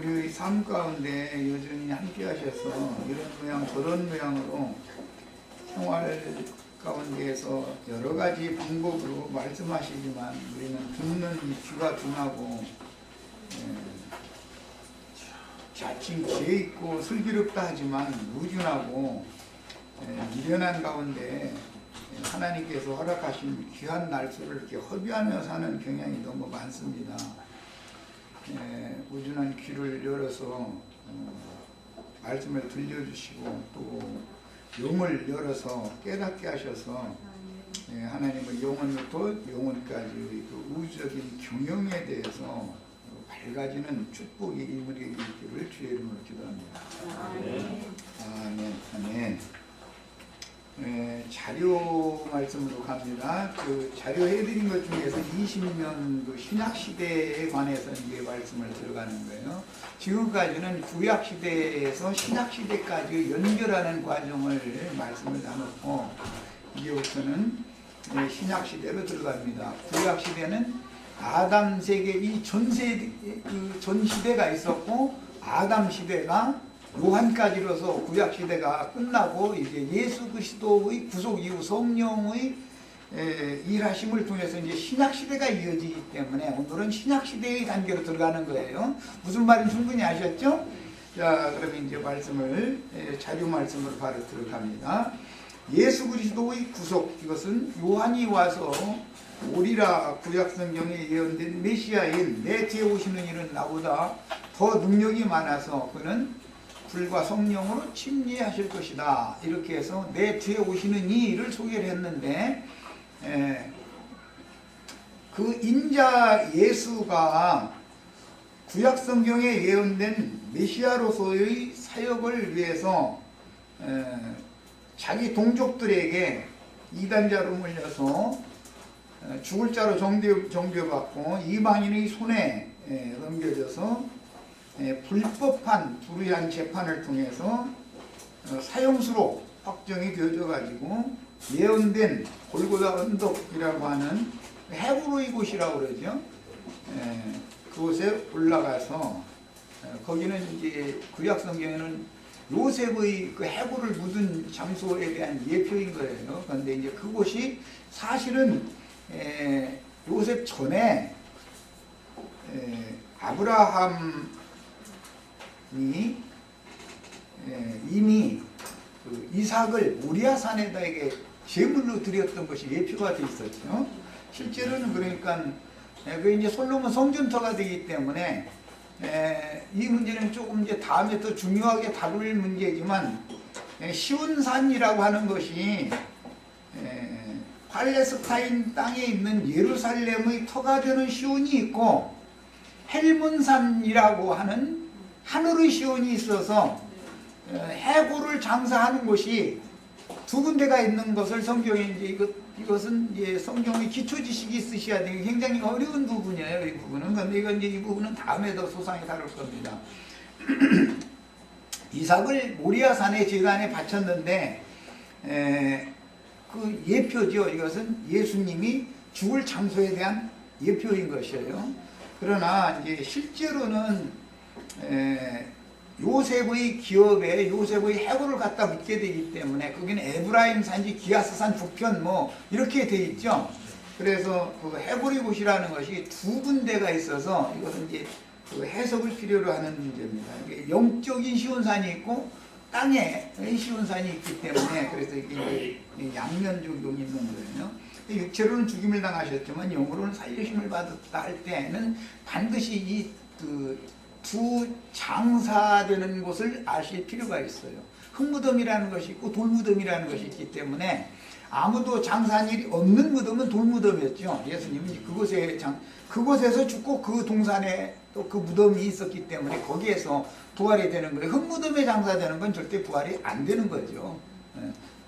우리 삶 가운데 여전히 함께 하셔서 이런 모양 저런 모양으로 생활 가운데에서 여러 가지 방법으로 말씀하시지만 우리는 듣는 이 귀가 둔하고 자칭 지혜 있고 슬기롭다 하지만 무준하고 미련한 가운데 하나님께서 허락하신 귀한 날수를 이렇게 허비하며 사는 경향이 너무 많습니다. 우준한 귀를 열어서 말씀을 들려주시고 또 영을 열어서 깨닫게 하셔서 하나님의 영혼부터 영혼까지 그 우주적인 경영에 대해서 밝아지는 축복이 인물에게 있기를 주의 이름으로 기도합니다. 아멘. 아멘. 자료 말씀으로 갑니다. 그 자료 해드린 것 중에서 20년 그 신약 시대에 관해서 이제 말씀을 들어가는 거예요. 지금까지는 구약 시대에서 신약 시대까지 연결하는 과정을 말씀을 나눴고 이제부터는 신약 시대로 들어갑니다. 구약 시대는 아담 세계 이 전 시대가 있었고 아담 시대가 요한까지로서 구약 시대가 끝나고 이제 예수 그리스도의 구속 이후 성령의 일하심을 통해서 이제 신약 시대가 이어지기 때문에 오늘은 신약 시대의 단계로 들어가는 거예요. 무슨 말인지 충분히 아셨죠? 자, 그러면 이제 말씀을 자료 말씀으로 바로 들어갑니다. 예수 그리스도의 구속, 이것은 요한이 와서 오리라 구약 성경에 예언된 메시아인 내 뒤에 오시는 이는 나보다 더 능력이 많아서 그는 불과 성령으로 침례하실 것이다. 이렇게 해서 내 뒤에 오시는 이를 소개를 했는데 그 인자 예수가 구약 성경에 예언된 메시아로서의 사역을 위해서 자기 동족들에게 이단자로 물려서 죽을 자로 정죄받고 이방인의 손에 넘겨져서 불법한 불의한 재판을 통해서 사형수로 확정이 되어져 가지고 예언된 골고다 언덕이라고 하는 헤브로의 곳이라고 그러죠. 그곳에 올라가서 거기는 이제 구약 성경에는 요셉의 그 해골을 묻은 장소에 대한 예표인 거예요. 그런데 이제 그곳이 사실은 요셉 전에 아브라함이 이미 그 이삭을 모리아산에다에게 제물로 드렸던 것이 예표가 되어 있었죠. 실제로는 그러니까 그 이제 솔로몬 성전터가 되기 때문에 이 문제는 조금 이제 다음에 더 중요하게 다룰 문제지만 시온산이라고 하는 것이 팔레스타인 땅에 있는 예루살렘의 터가 되는 시온이 있고 헬몬산이라고 하는 하늘의 시온이 있어서 해골을 장사하는 곳이 두 군데가 있는 것을 성경에 이제 이것은 이제 성경의 기초 지식이 있으셔야 되는 굉장히 어려운 부분이에요. 이 부분은. 그런데 이건 이제 이 부분은 다음에 더 소상히 다룰 겁니다. 이삭을 모리아산의 제단에 바쳤는데 그 예표죠. 이것은 예수님이 죽을 장소에 대한 예표인 것이에요. 그러나 이제 실제로는 요셉의 기업에 요셉의 해골을 갖다 묻게 되기 때문에 거기는 에브라임 산지 기아스산 북편 뭐 이렇게 돼 있죠. 그래서 그 해골의 곳이라는 것이 두 군데가 있어서 이것은 이제 그 해석을 필요로 하는 문제입니다. 영적인 시온산이 있고 땅에 시온산이 있기 때문에 그래서 이게 양면적용이 있는 거예요. 육체로는 죽임을 당하셨지만 영으로는 살리심을 받았다 할 때에는 반드시 이 두 장사되는 곳을 아실 필요가 있어요. 흙무덤이라는 것이 있고 돌무덤이라는 것이 있기 때문에 아무도 장사한 일이 없는 무덤은 돌무덤이었죠. 예수님은 그곳에서 죽고 그 동산에 또 그 무덤이 있었기 때문에 거기에서 부활이 되는 거예요. 흙무덤에 장사되는 건 절대 부활이 안 되는 거죠.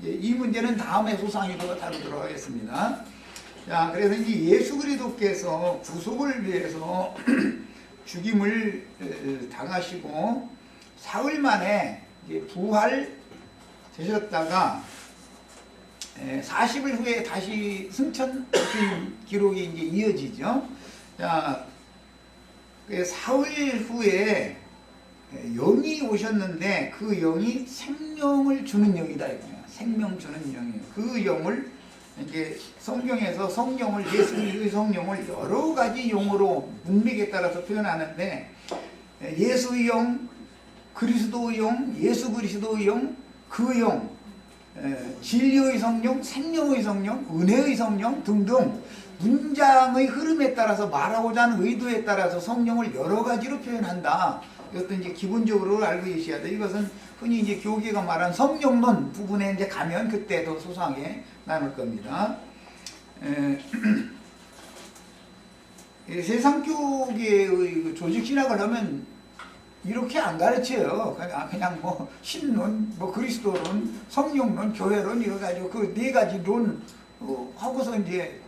이 문제는 다음에 소상히 더 다루도록 하겠습니다. 자, 그래서 이제 예수 그리스도께서 구속을 위해서 죽임을 당하시고 사흘 만에 부활되셨다가 40일 후에 다시 승천하신 기록이 이제 이어지죠. 자, 사흘 후에 영이 오셨는데 그 영이 생명을 주는 영이다 이거야. 생명 주는 영이에요. 그 영을 이제 성경에서 성령을 예수의 성령을 여러 가지 용어로 문맥에 따라서 표현하는데 예수의 영, 그리스도의 영, 예수 그리스도의 영, 그 영, 진리의 성령, 생명의 성령, 은혜의 성령 등등 문장의 흐름에 따라서 말하고자 하는 의도에 따라서 성령을 여러 가지로 표현한다. 이것도 이제 기본적으로 알고 계셔야 돼. 이것은 흔히 이제 교계가 말한 성령론 부분에 이제 가면 그때 더 소상하게 나눌 겁니다. 세상 교계의 조직 신학을 하면 이렇게 안 가르쳐요. 그냥 뭐 신론, 뭐 그리스도론, 성령론, 교회론 이거 가지고 그 네 가지 론 하고서 이제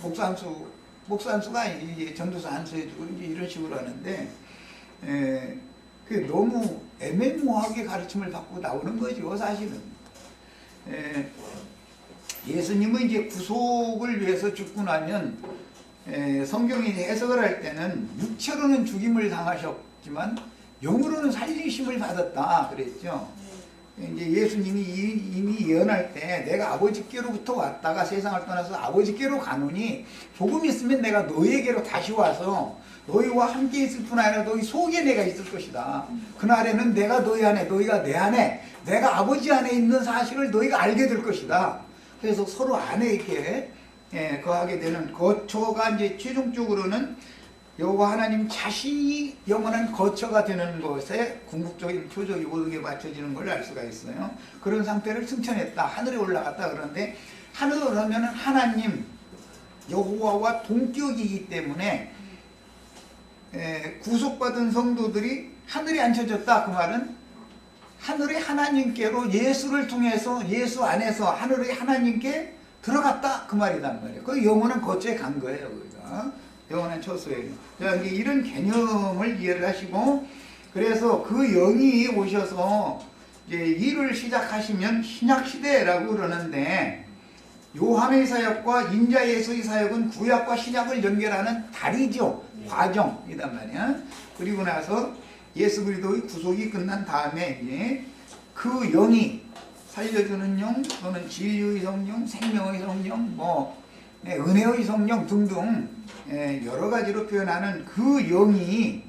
목사 한수가 이제 전도사 한수 해주고 이제 이런 식으로 하는데 그게 너무 애매모호하게 가르침을 받고 나오는 거죠, 사실은. 예수님은 이제 구속을 위해서 죽고 나면 성경이 해석을 할 때는 육체로는 죽임을 당하셨지만 영으로는 살리심을 받았다 그랬죠. 이제 예수님이 이미 예언할 때 내가 아버지께로부터 왔다가 세상을 떠나서 아버지께로 가노니 조금 있으면 내가 너희에게로 다시 와서 너희와 함께 있을 뿐 아니라 너희 속에 내가 있을 것이다. 그날에는 내가 너희 안에, 너희가 내 안에, 내가 아버지 안에 있는 사실을 너희가 알게 될 것이다. 그래서 서로 안에 이렇게 거하게 되는 거처가 이제 최종적으로는 여호와 하나님 자신이 영원한 거처가 되는 것에 궁극적인 표적이 모든 게 맞춰지는 걸 알 수가 있어요. 그런 상태를 승천했다. 하늘에 올라갔다. 그러는데 하늘을 하면 하나님 여호와와 동격이기 때문에 구속받은 성도들이 하늘에 앉혀졌다. 그 말은 하늘의 하나님께로 예수를 통해서 예수 안에서 하늘의 하나님께 들어갔다. 그 말이란 말이에요. 그 영원한 거처에 간 거예요. 우리가. 영원한 처소예요. 이런 개념을 이해를 하시고 그래서 그 영이 오셔서 이제 일을 시작하시면 신약시대라고 그러는데 요한의 사역과 인자 예수의 사역은 구약과 신약을 연결하는 다리죠. 과정이단 말이야. 그리고 나서 예수 그리스도의 구속이 끝난 다음에 이제 그 영이 살려주는 영 또는 진리의 성령, 생명의 성령, 뭐 은혜의 성령 등등 여러 가지로 표현하는 그 영이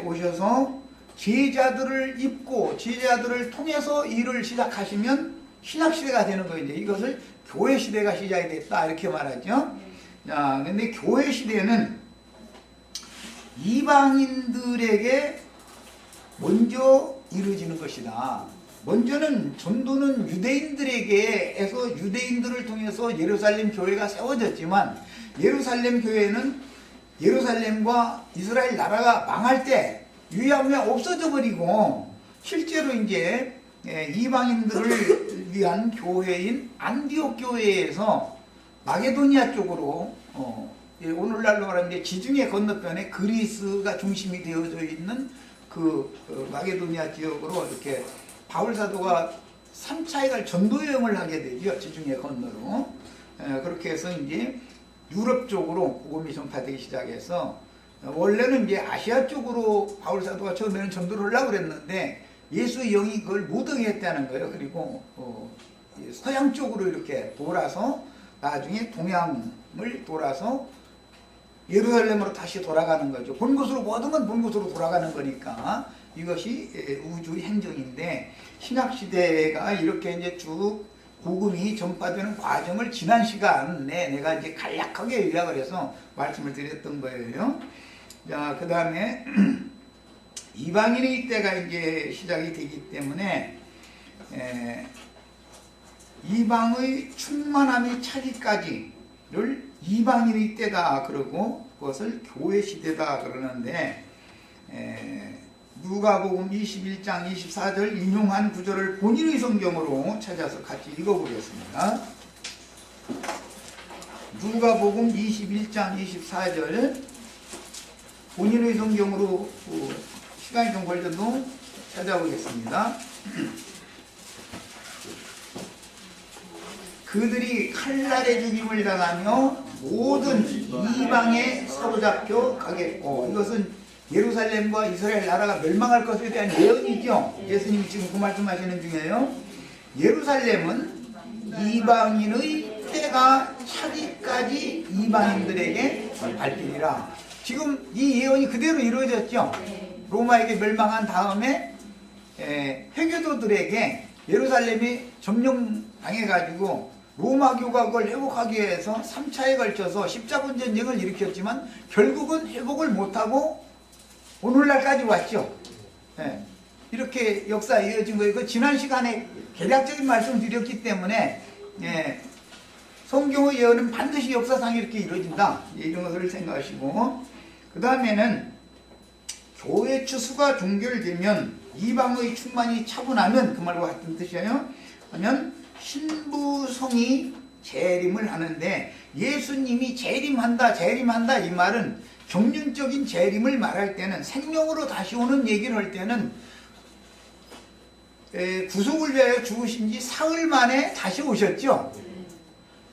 오셔서 제자들을 입고 제자들을 통해서 일을 시작하시면 신학시대가 되는 거예요. 이것을 교회시대가 시작이 됐다 이렇게 말하죠. 자, 근데 교회시대는 이방인들에게 먼저 이루어지는 것이다. 먼저는 전도는 유대인들에게에서 유대인들을 통해서 예루살렘 교회가 세워졌지만 예루살렘 교회는 예루살렘과 이스라엘 나라가 망할 때 유야무야 없어져 버리고 실제로 이제 이방인들을 위한 교회인 안디옥 교회에서 마게도니아 쪽으로 오늘날로 말하면 지중해 건너편에 그리스가 중심이 되어져 있는 그 마게도니아 지역으로 이렇게 바울 사도가 3차에 갈 전도 여행을 하게 되죠. 지중해 건너로. 그렇게 해서 이제 유럽 쪽으로 복음이 전파되기 시작해서 원래는 이제 아시아 쪽으로 바울 사도가 처음에는 전도를 하려고 그랬는데 예수의 영이 그걸 못하게 했다는 거예요. 그리고 서양 쪽으로 이렇게 돌아서 나중에 동양을 돌아서 예루살렘으로 다시 돌아가는 거죠. 본 곳으로 모든 건 본 곳으로 돌아가는 거니까 이것이 우주의 행정인데 신약시대가 이렇게 이제 쭉 복음이 전파되는 과정을 지난 시간에 내가 이제 간략하게 요약을 해서 말씀을 드렸던 거예요. 자, 그 다음에 이방인의 때가 이제 시작이 되기 때문에 이방의 충만함이 차기까지를 이방인의 때다 그러고 그것을 교회 시대다 그러는데 누가복음 21장 24절 인용한 구절을 본인의 성경으로 찾아서 같이 읽어보겠습니다. 누가복음 21장 24절 본인의 성경으로 시간이 좀 걸려도 찾아보겠습니다. 그들이 칼날에 죽임을 당하며 모든 이방에 사로잡혀 가겠고, 이것은 예루살렘과 이스라엘 나라가 멸망할 것에 대한 예언이죠. 예수님이 지금 그 말씀하시는 중에요. 예루살렘은 이방인의 때가 차기까지 이방인들에게 밟히리라. 지금 이 예언이 그대로 이루어졌죠. 로마에게 멸망한 다음에 회교도들에게 예루살렘이 점령당해가지고 로마교가 그걸 회복하기 위해서 3차에 걸쳐서 십자군 전쟁을 일으켰지만 결국은 회복을 못하고 오늘날까지 왔죠. 이렇게 역사에 이어진 거예요. 그 지난 시간에 개략적인 말씀 드렸기 때문에 성경의 예언은 반드시 역사상 이렇게 이루어진다. 이런 것을 생각하시고, 그 다음에는 교회 추수가 종결되면 이방의 충만이 차분하면, 그 말과 같은 뜻이에요. 하면 신부성이 재림을 하는데, 예수님이 재림한다 이 말은 경륜적인 재림을 말할 때는, 생명으로 다시 오는 얘기를 할 때는 구속을 위하여 죽으신 지 사흘 만에 다시 오셨죠.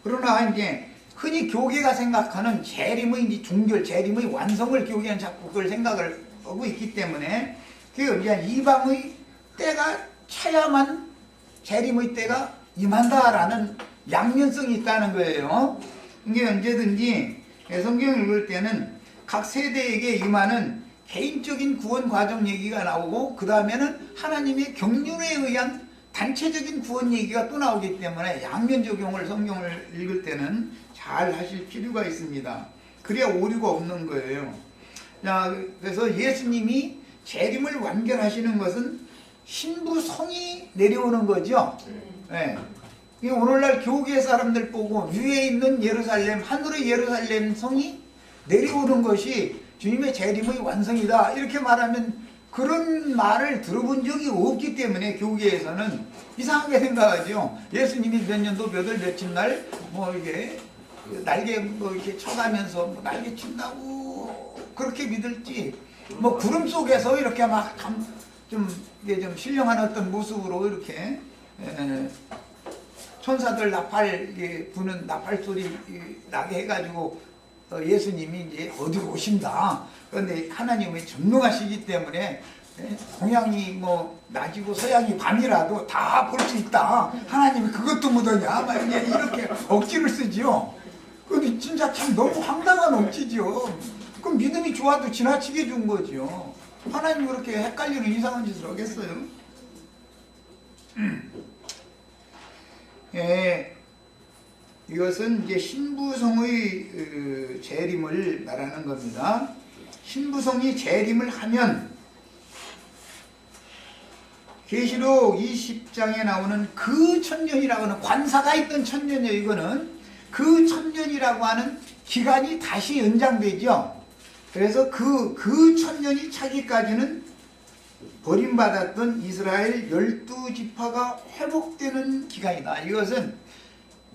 그러나 이제 흔히 교계가 생각하는 재림의 이제 종결, 재림의 완성을 교계는 자꾸 그걸 생각을 하고 있기 때문에, 그 이제 이방의 때가 차야만 재림의 때가 임한다라는 양면성이 있다는 거예요. 이게 언제든지 성경을 읽을 때는 각 세대에게 임하는 개인적인 구원 과정 얘기가 나오고, 그 다음에는 하나님의 경륜에 의한 단체적인 구원 얘기가 또 나오기 때문에 양면 적용을 성경을 읽을 때는 잘 하실 필요가 있습니다. 그래야 오류가 없는 거예요. 자, 그래서 예수님이 재림을 완결하시는 것은 신부성이 내려오는 거죠. 네. 오늘날 교계 사람들 보고 위에 있는 예루살렘, 하늘의 예루살렘 성이 내려오는 것이 주님의 재림의 완성이다, 이렇게 말하면 그런 말을 들어본 적이 없기 때문에 교계에서는 이상하게 생각하죠. 예수님이 몇 년도 몇 월 며칠 날 이게 날개 이렇게 쳐가면서 날개 친다고 그렇게 믿을지, 구름 속에서 이렇게 막 좀 신령한 어떤 모습으로 이렇게 천사들 나팔 부는 나팔 소리 나게 해가지고 예수님이 이제 어디로 오신다. 그런데 하나님이 전능하시기 때문에 동양이 낮이고 서양이 밤이라도 다 볼 수 있다. 하나님이 그것도 못하냐? 막 이렇게 억지를 쓰지요. 근데 진짜 참 너무 황당한 억지죠. 그럼 믿음이 좋아도 지나치게 준 거죠. 하나님 그렇게 헷갈리는 이상한 짓을 하겠어요? 이것은 이제 신부성의 재림을 말하는 겁니다. 신부성이 재림을 하면 계시록 20장에 나오는 그 천년이라고 하는, 관사가 있던 천년이에요. 이거는 그 천년이라고 하는 기간이 다시 연장되죠. 그래서 그 천년이 차기까지는 버림받았던 이스라엘 12지파가 회복되는 기간이다. 이것은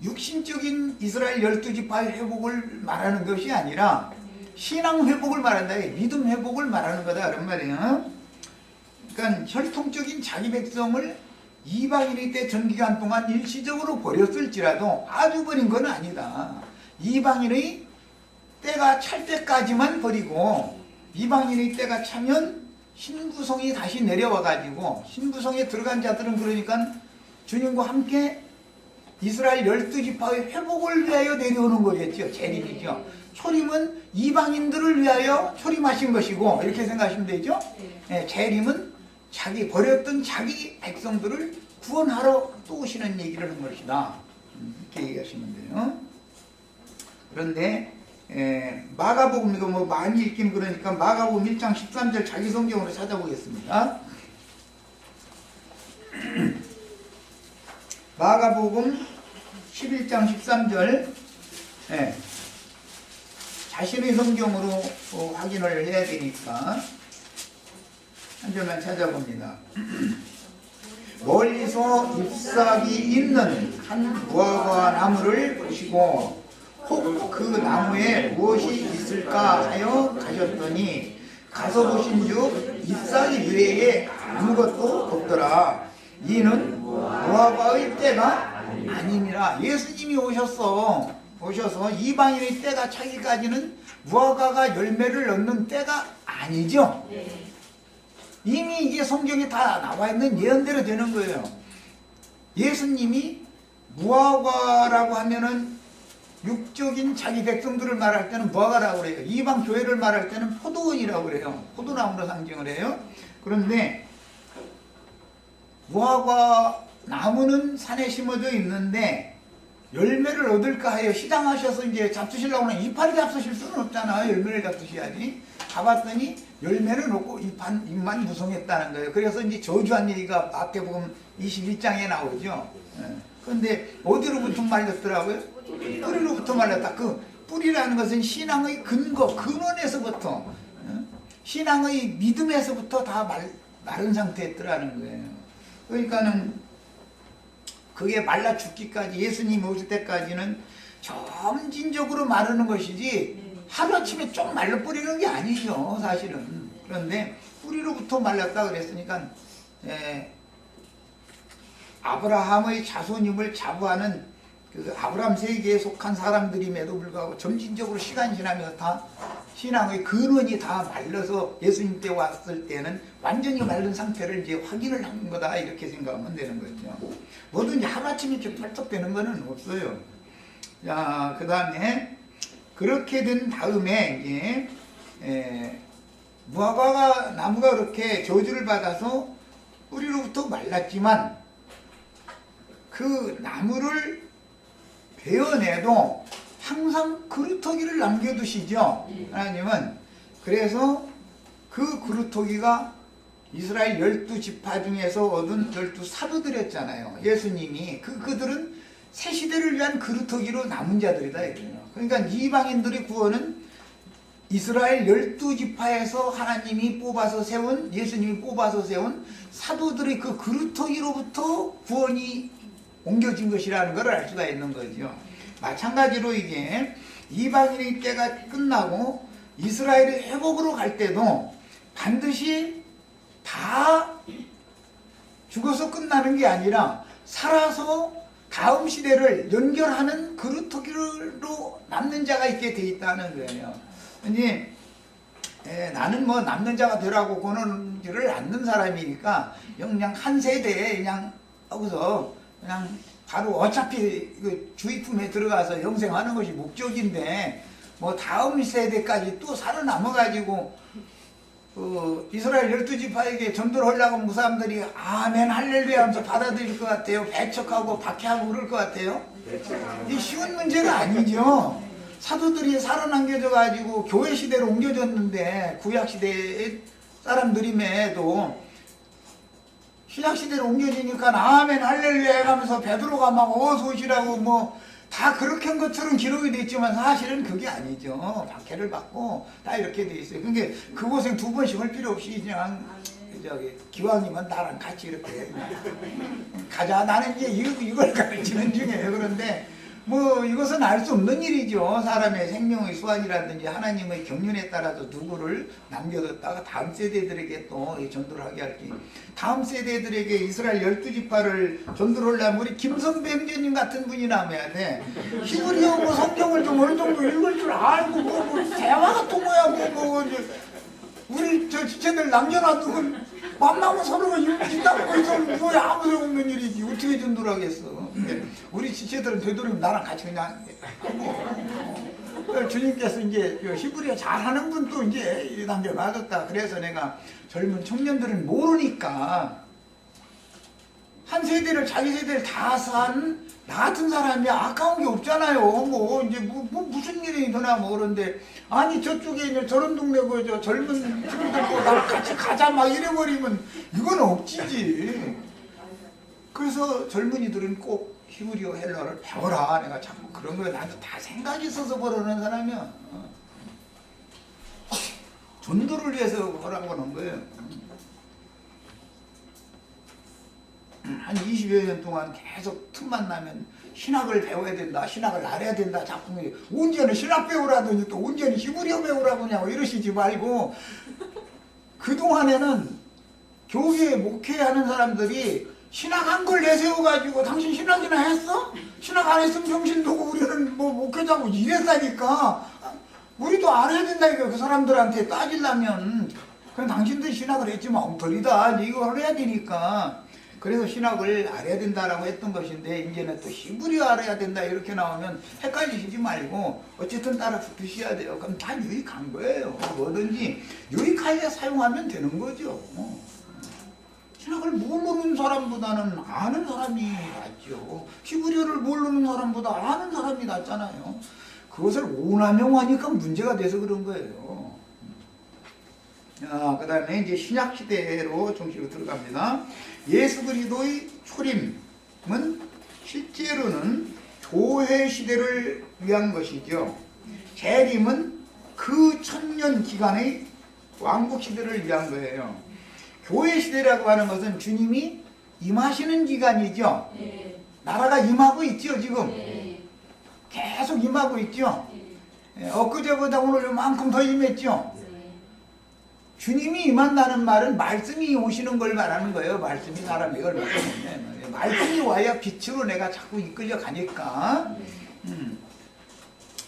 육신적인 이스라엘 12지파의 회복을 말하는 것이 아니라 신앙 회복을 말한다. 믿음 회복을 말하는 거다, 그런 말이에요. 그러니까 혈통적인 자기 백성을 이방인의 때 전기간 동안 일시적으로 버렸을지라도 아주 버린 건 아니다. 이방인의 때가 찰 때까지만 버리고, 이방인의 때가 차면 신부성이 다시 내려와가지고, 신부성에 들어간 자들은 그러니까 주님과 함께 이스라엘 12지파의 회복을 위하여 내려오는 거겠죠. 재림이죠. 초림은 이방인들을 위하여 초림하신 것이고, 이렇게 생각하시면 되죠. 재림은 자기 버렸던 자기 백성들을 구원하러 또 오시는 얘기를 하는 것이다. 이렇게 얘기하시면 돼요. 그런데 마가복음, 이거 많이 읽긴 그러니까 마가복음 1장 13절 자기 성경으로 찾아보겠습니다. 마가복음 11장 13절, 자신의 성경으로 확인을 해야 되니까 한 절만 찾아봅니다. 멀리서 잎사귀 있는 한 무화과 나무를 보시고 혹 그 나무에 무엇이 있을까 하여 가셨더니 가서 보신즉 잎사귀 외에 아무것도 없더라. 이는 무화과의 때가 아니니라. 예수님이 오셨어. 오셔서 이방인의 때가 차기까지는 무화과가 열매를 얻는 때가 아니죠. 이미 이게 성경에 다 나와 있는 예언대로 되는 거예요. 예수님이 무화과라고 하면은 육적인 자기 백성들을 말할 때는 무화과라고 그래요. 이방 교회를 말할 때는 포도원이라고 그래요. 포도나무로 상징을 해요. 그런데 무화과 나무는 산에 심어져 있는데 열매를 얻을까 하여 시장하셔서 이제 잡수시려고 하면 이파리 잡수실 수는 없잖아요. 열매를 잡수셔야지. 가봤더니 열매는 없고 잎만 무성했다는 거예요. 그래서 이제 저주한 얘기가 마태복음 21장에 나오죠. 그런데 어디로부터 말렸더라고요? 뿌리로부터 말렸다. 그 뿌리라는 것은 신앙의 근거, 근원에서부터, 신앙의 믿음에서부터 다 마른 상태에 있더라는 거예요. 그러니까는 그게 말라 죽기까지, 예수님이 오실 때까지는 점진적으로 마르는 것이지 하루아침에 좀 말라 뿌리는 게 아니죠, 사실은. 그런데 뿌리로부터 말렸다 그랬으니까 아브라함의 자손임을 자부하는 그 아브라함 세계에 속한 사람들임에도 불구하고 점진적으로 시간이 지나면서 다 신앙의 근원이 다 말라서 예수님 때 왔을 때는 완전히 마른 상태를 이제 확인을 한 거다, 이렇게 생각하면 되는 거죠. 뭐든지 하루아침에 이렇게 펄떡 되는 거는 없어요. 자, 그 다음에 그렇게 된 다음에 이제 무화과 나무가 그렇게 저주를 받아서 뿌리로부터 말랐지만 그 나무를 베어내도 항상 그루터기를 남겨두시죠. 하나님은. 그래서 그 그루터기가 이스라엘 12지파 중에서 얻은 12사도들이었잖아요. 예수님이. 그들은 새 시대를 위한 그루터기로 남은 자들이다, 이거예요. 그러니까 이방인들의 구원은 이스라엘 12지파에서 하나님이 뽑아서 세운, 예수님이 뽑아서 세운 사도들의 그 그루터기로부터 구원이 옮겨진 것이라는 것을 알 수가 있는 거죠. 마찬가지로 이게 이방인의 때가 끝나고 이스라엘의 회복으로 갈 때도 반드시 다 죽어서 끝나는 게 아니라 살아서 다음 시대를 연결하는 그루터기로 남는 자가 있게 돼 있다는 거예요. 이제 나는 뭐 남는 자가 되라고 권하지를 않는 사람이니까 그냥 한 세대에 그냥 하고서 그냥 바로 어차피 그 주의품에 들어가서 영생하는 것이 목적인데 뭐 다음 세대까지 또 살아남아가지고 이스라엘 12지파에게 전도를 하려고 하면 그 사람들이 아멘 할렐루야 하면서 받아들일 것 같아요? 배척하고 박해하고 그럴 것 같아요? 이 쉬운 문제가 아니죠. 사도들이 살아남겨져 가지고 교회 시대로 옮겨졌는데 구약 시대의 사람들임에도 신약 시대로 옮겨지니까 아멘 할렐루야 해가면서 베드로가 막 어서 오시라고 뭐 다 그렇게 한 것처럼 기록이 돼 있지만 사실은 그게 아니죠. 박해를 받고 다 이렇게 돼 있어요. 그러니까 그 고생 두 번씩 할 필요 없이 그냥 기왕이면 나랑 같이 이렇게 가자. 나는 이제 이걸 가르치는 중이에요. 그런데 뭐 이것은 알 수 없는 일이죠. 사람의 생명의 수완이라든지 하나님의 경륜에 따라서 누구를 남겨뒀다가 다음 세대들에게 또 전도를 하게 할지, 다음 세대들에게 이스라엘 12지파를 전도를 하려면 우리 김선배 형제님 같은 분이 남아야 돼. 히브리어 뭐 성경을 좀 어느 정도 읽을 줄 알고 뭐 대화가 통해야 뭐 우리 저 지체들 남겨놔두고 만나면 서로가 읽다고 해서 뭐에 아무 소용없는 일이지. 어떻게 전도를 하겠어. 근데 우리 지체들은 되도록이면 나랑 같이 그냥 하고 주님께서 이제 히브리어 잘하는 분도 이제 남겨 놔뒀다. 그래서 내가 젊은 청년들은 모르니까 한 세대를 자기 세대를 다 산 나 같은 사람이 아까운 게 없잖아요. 뭐 이제 뭐 무슨 일이 일어나 뭐 그런데 아니 저쪽에 이제 저런 동네 그 젊은 친구들 나랑 같이 가자 막 이래버리면 이건 억지지. 그래서 젊은이들은 꼭 히브리어 헬라어를 배워라. 내가 자꾸 그런 거에 나한테 다 생각이 있어서 그러는 사람이야. 전도를 위해서 하라고 하는 거예요. 한 20여 년 동안 계속 틈만 나면 신학을 배워야 된다, 신학을 알아야 된다, 자꾸 언제는 신학 배우라더니 또 언제는 히브리어 배우라고 하냐고 이러시지 말고, 그동안에는 교회에 목회하는 사람들이 신학한 걸 내세워가지고 당신 신학이나 했어? 신학 안 했으면 정신 두고 우리는 뭐 목회자고 이랬다니까. 우리도 알아야 된다니까. 그 사람들한테 따지려면 그냥 당신들 신학을 했지만 엉터리다 이걸 해야 되니까. 그래서 신학을 알아야 된다라고 했던 것인데 이제는 또 히브리어 알아야 된다 이렇게 나오면 헷갈리시지 말고 어쨌든 따라 붙으셔야 돼요. 그럼 다 유익한 거예요. 뭐든지 유익하게 사용하면 되는 거죠. 신학을 모르는 사람보다는 아는 사람이 낫죠. 히브리어를 모르는 사람보다 아는 사람이 낫잖아요. 그것을 오남용하니까 문제가 돼서 그런 거예요. 그 다음에 이제 신약시대로 정식으로 들어갑니다. 예수 그리스도의 초림은 실제로는 교회 시대를 위한 것이죠. 재림은 그 천년 기간의 왕국 시대를 위한 거예요. 교회 시대라고 하는 것은 주님이 임하시는 기간이죠. 나라가 임하고 있죠, 지금. 계속 임하고 있죠. 엊그제보다 오늘 요만큼 더 임했죠. 주님이 임한다는 말은 말씀이 오시는 걸 말하는 거예요. 말씀이 사람이 이걸 말씀이 와야 빛으로 내가 자꾸 이끌려 가니까.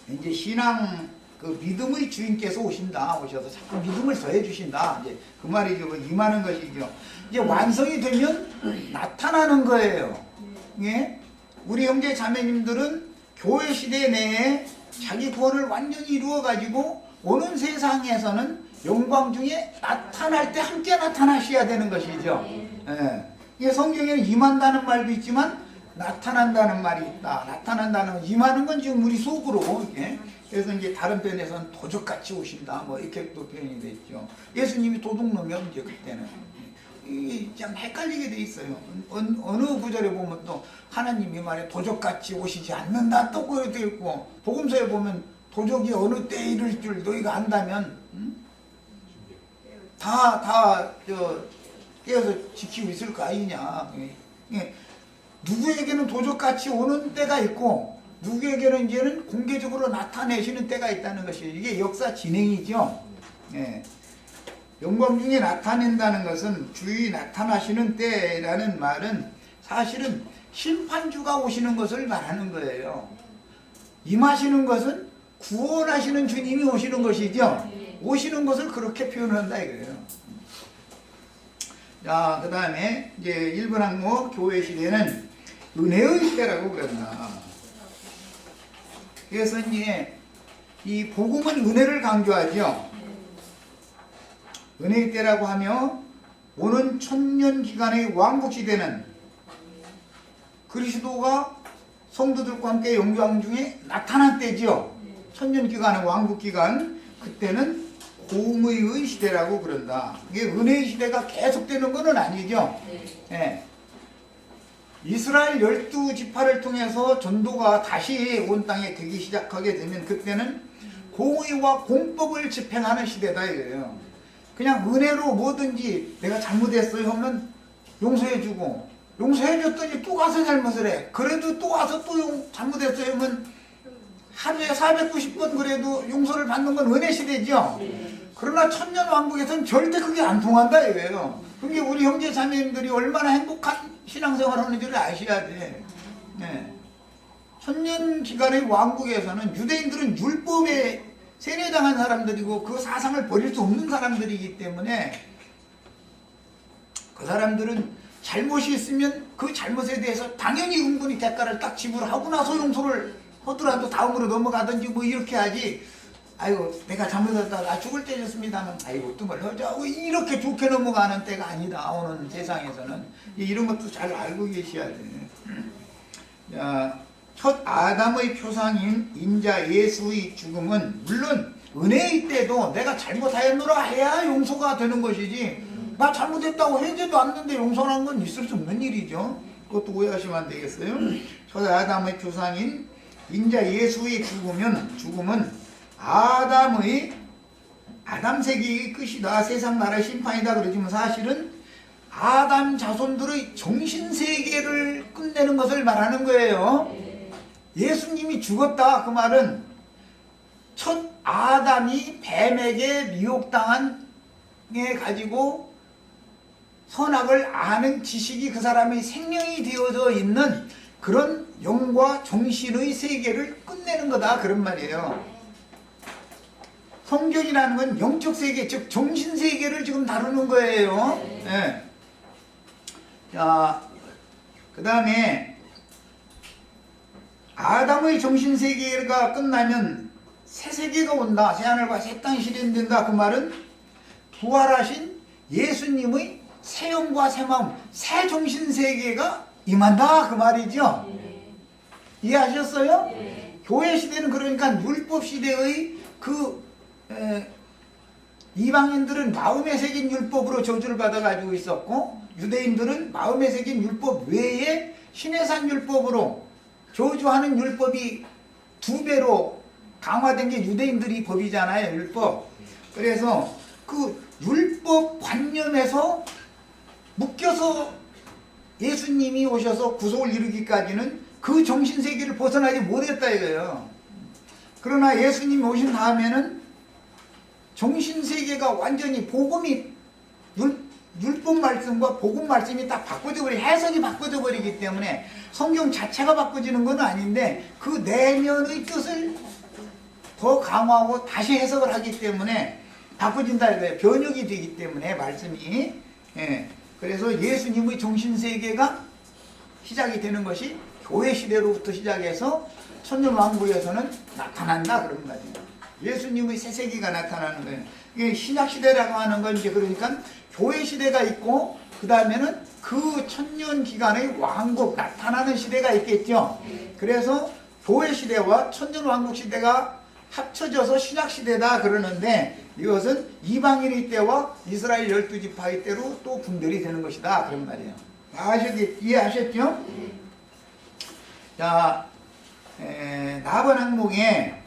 이제 신앙 그 믿음의 주인께서 오셔서 자꾸 믿음을 더해 주신다. 이제 그 말이죠. 그 임하는 것이죠. 이제 완성이 되면 나타나는 거예요. 예? 우리 형제 자매님들은 교회 시대 내에 자기 구원을 완전히 이루어 가지고 오는 세상에서는 영광 중에 나타날 때 함께 나타나셔야 되는 것이죠. 예. 이게 성경에는 임한다는 말도 있지만 나타난다는 말이 있다. 나타난다는 임하는 건 지금 우리 속으로. 예. 그래서 이제 다른 편에서는 도적같이 오신다. 뭐 이렇게 또 표현이 됐죠. 예수님이 도둑놈이요 이제 그때는. 이게 참 헷갈리게 돼 있어요. 어느 구절에 보면 또 하나님이 말에 도적같이 오시지 않는다 또 그렇게 돼 있고 복음서에 보면 도적이 어느 때에 이를 줄 너희가 안다면 깨어서 지키고 있을 거 아니냐. 누구에게는 도적같이 오는 때가 있고 누구에게는 이제는 공개적으로 나타내시는 때가 있다는 것이 이게 역사 진행이죠. 예. 영광 중에 나타낸다는 것은 주의 나타나시는 때라는 말은 사실은 심판주가 오시는 것을 말하는 거예요. 임하시는 것은 구원하시는 주님이 오시는 것이죠. 오시는 것을 그렇게 표현한다 이거예요. 자, 그 다음에 이제 1번 항목 교회 시대는 은혜의 시대라고 그런다. 그래서 이제 이 복음은 은혜를 강조하죠. 은혜의 때라고 하며 오는 천년 기간의 왕국 시대는 그리스도가 성도들과 함께 영광 중에 나타난 때지요. 천년 기간의 왕국 기간, 그때는 공의의 시대라고 그런다. 이게 은혜의 시대가 계속되는 것은 아니죠. 예. 이스라엘 12지파를 통해서 전도가 다시 온 땅에 되기 시작하게 되면 그때는 공의와 공법을 집행하는 시대다 이거예요. 그냥 은혜로 뭐든지 내가 잘못했어요 하면 용서해주고 용서해줬더니 또 가서 잘못을 해. 그래도 또 와서 또 잘못했어요 하면 하루에 490번 그래도 용서를 받는 건 은혜 시대죠. 그러나 천년왕국에서는 절대 그게 안 통한다 이거예요. 그게 우리 형제 자매님들이 얼마나 행복한 신앙생활 하는지를 아셔야 돼. 네. 천년 기간의 왕국에서는 유대인들은 율법에 세뇌당한 사람들이고 그 사상을 버릴 수 없는 사람들이기 때문에 그 사람들은 잘못이 있으면 그 잘못에 대해서 당연히 은근히 대가를 딱 지불하고 나서 용서를 하더라도 다음으로 넘어가든지 뭐 이렇게 하지. 아이고 내가 잘못했다 나 죽을 때였습니다만 아이고 어떤 걸 하자고 이렇게 좋게 넘어가는 때가 아니다. 오는 세상에서는 이런 것도 잘 알고 계셔야 돼. 자, 첫 아담의 표상인 인자 예수의 죽음은 물론 은혜의 때도 내가 잘못하였노라 해야 용서가 되는 것이지 나 잘못했다고 해제도 않는데 용서라는 건 있을 수 없는 일이죠. 그것도 오해하시면 안 되겠어요. 첫 아담의 표상인 인자 예수의 죽음은 아담 세계의 끝이다. 세상 나라의 심판이다. 그러지만 사실은 아담 자손들의 정신세계를 끝내는 것을 말하는 거예요. 예수님이 죽었다. 그 말은 첫 아담이 뱀에게 미혹당한 게 가지고 선악을 아는 지식이 그 사람의 생명이 되어져 있는 그런 영과 정신의 세계를 끝내는 거다 그런 말이에요. 성경이라는 건 영적 세계, 즉 정신 세계를 지금 다루는 거예요. 네. 자, 그 다음에 아담의 정신 세계가 끝나면 새 세계가 온다. 새 하늘과 새 땅이 실현된다. 그 말은 부활하신 예수님의 새 영과 새 마음, 새 정신 세계가 임한다 그 말이죠. 이해하셨어요? 교회 시대는 그러니까 율법 시대의 그 이방인들은 마음에 새긴 율법으로 저주를 받아가지고 있었고, 유대인들은 마음에 새긴 율법 외에 신해산 율법으로 저주하는 율법이 2배로 강화된 게 유대인들이 법이잖아요, 율법. 그래서 그 율법 관념에서 묶여서 예수님이 오셔서 구속을 이루기까지는 그 정신세계를 벗어나지 못했다 이거예요. 그러나 예수님이 오신 다음에는 정신세계가 완전히 복음이 율법 말씀과 복음 말씀이 딱 바꿔져 버리, 해석이 바꿔져 버리기 때문에 성경 자체가 바꿔지는 건 아닌데 그 내면의 뜻을 더 강화하고 다시 해석을 하기 때문에 바꿔진다 이거예요. 변혁이 되기 때문에 말씀이. 예. 그래서 예수님의 정신세계가 시작이 되는 것이 교회 시대로부터 시작해서 천년왕국에서는 나타난다 그런 거죠. 예수님의 새 세계가 나타나는 거예요. 이게 신약 시대라고 하는 건 이제 그러니까 교회 시대가 있고 그 다음에는 그 천년 기간의 왕국 나타나는 시대가 있겠죠. 그래서 교회 시대와 천년 왕국 시대가 합쳐져서 신약 시대다 그러는데 이것은 이방인의 때와 이스라엘 12지파의 때로 또 분별이 되는 것이다 그런 말이에요. 이해하셨죠? 자, 나번 항목에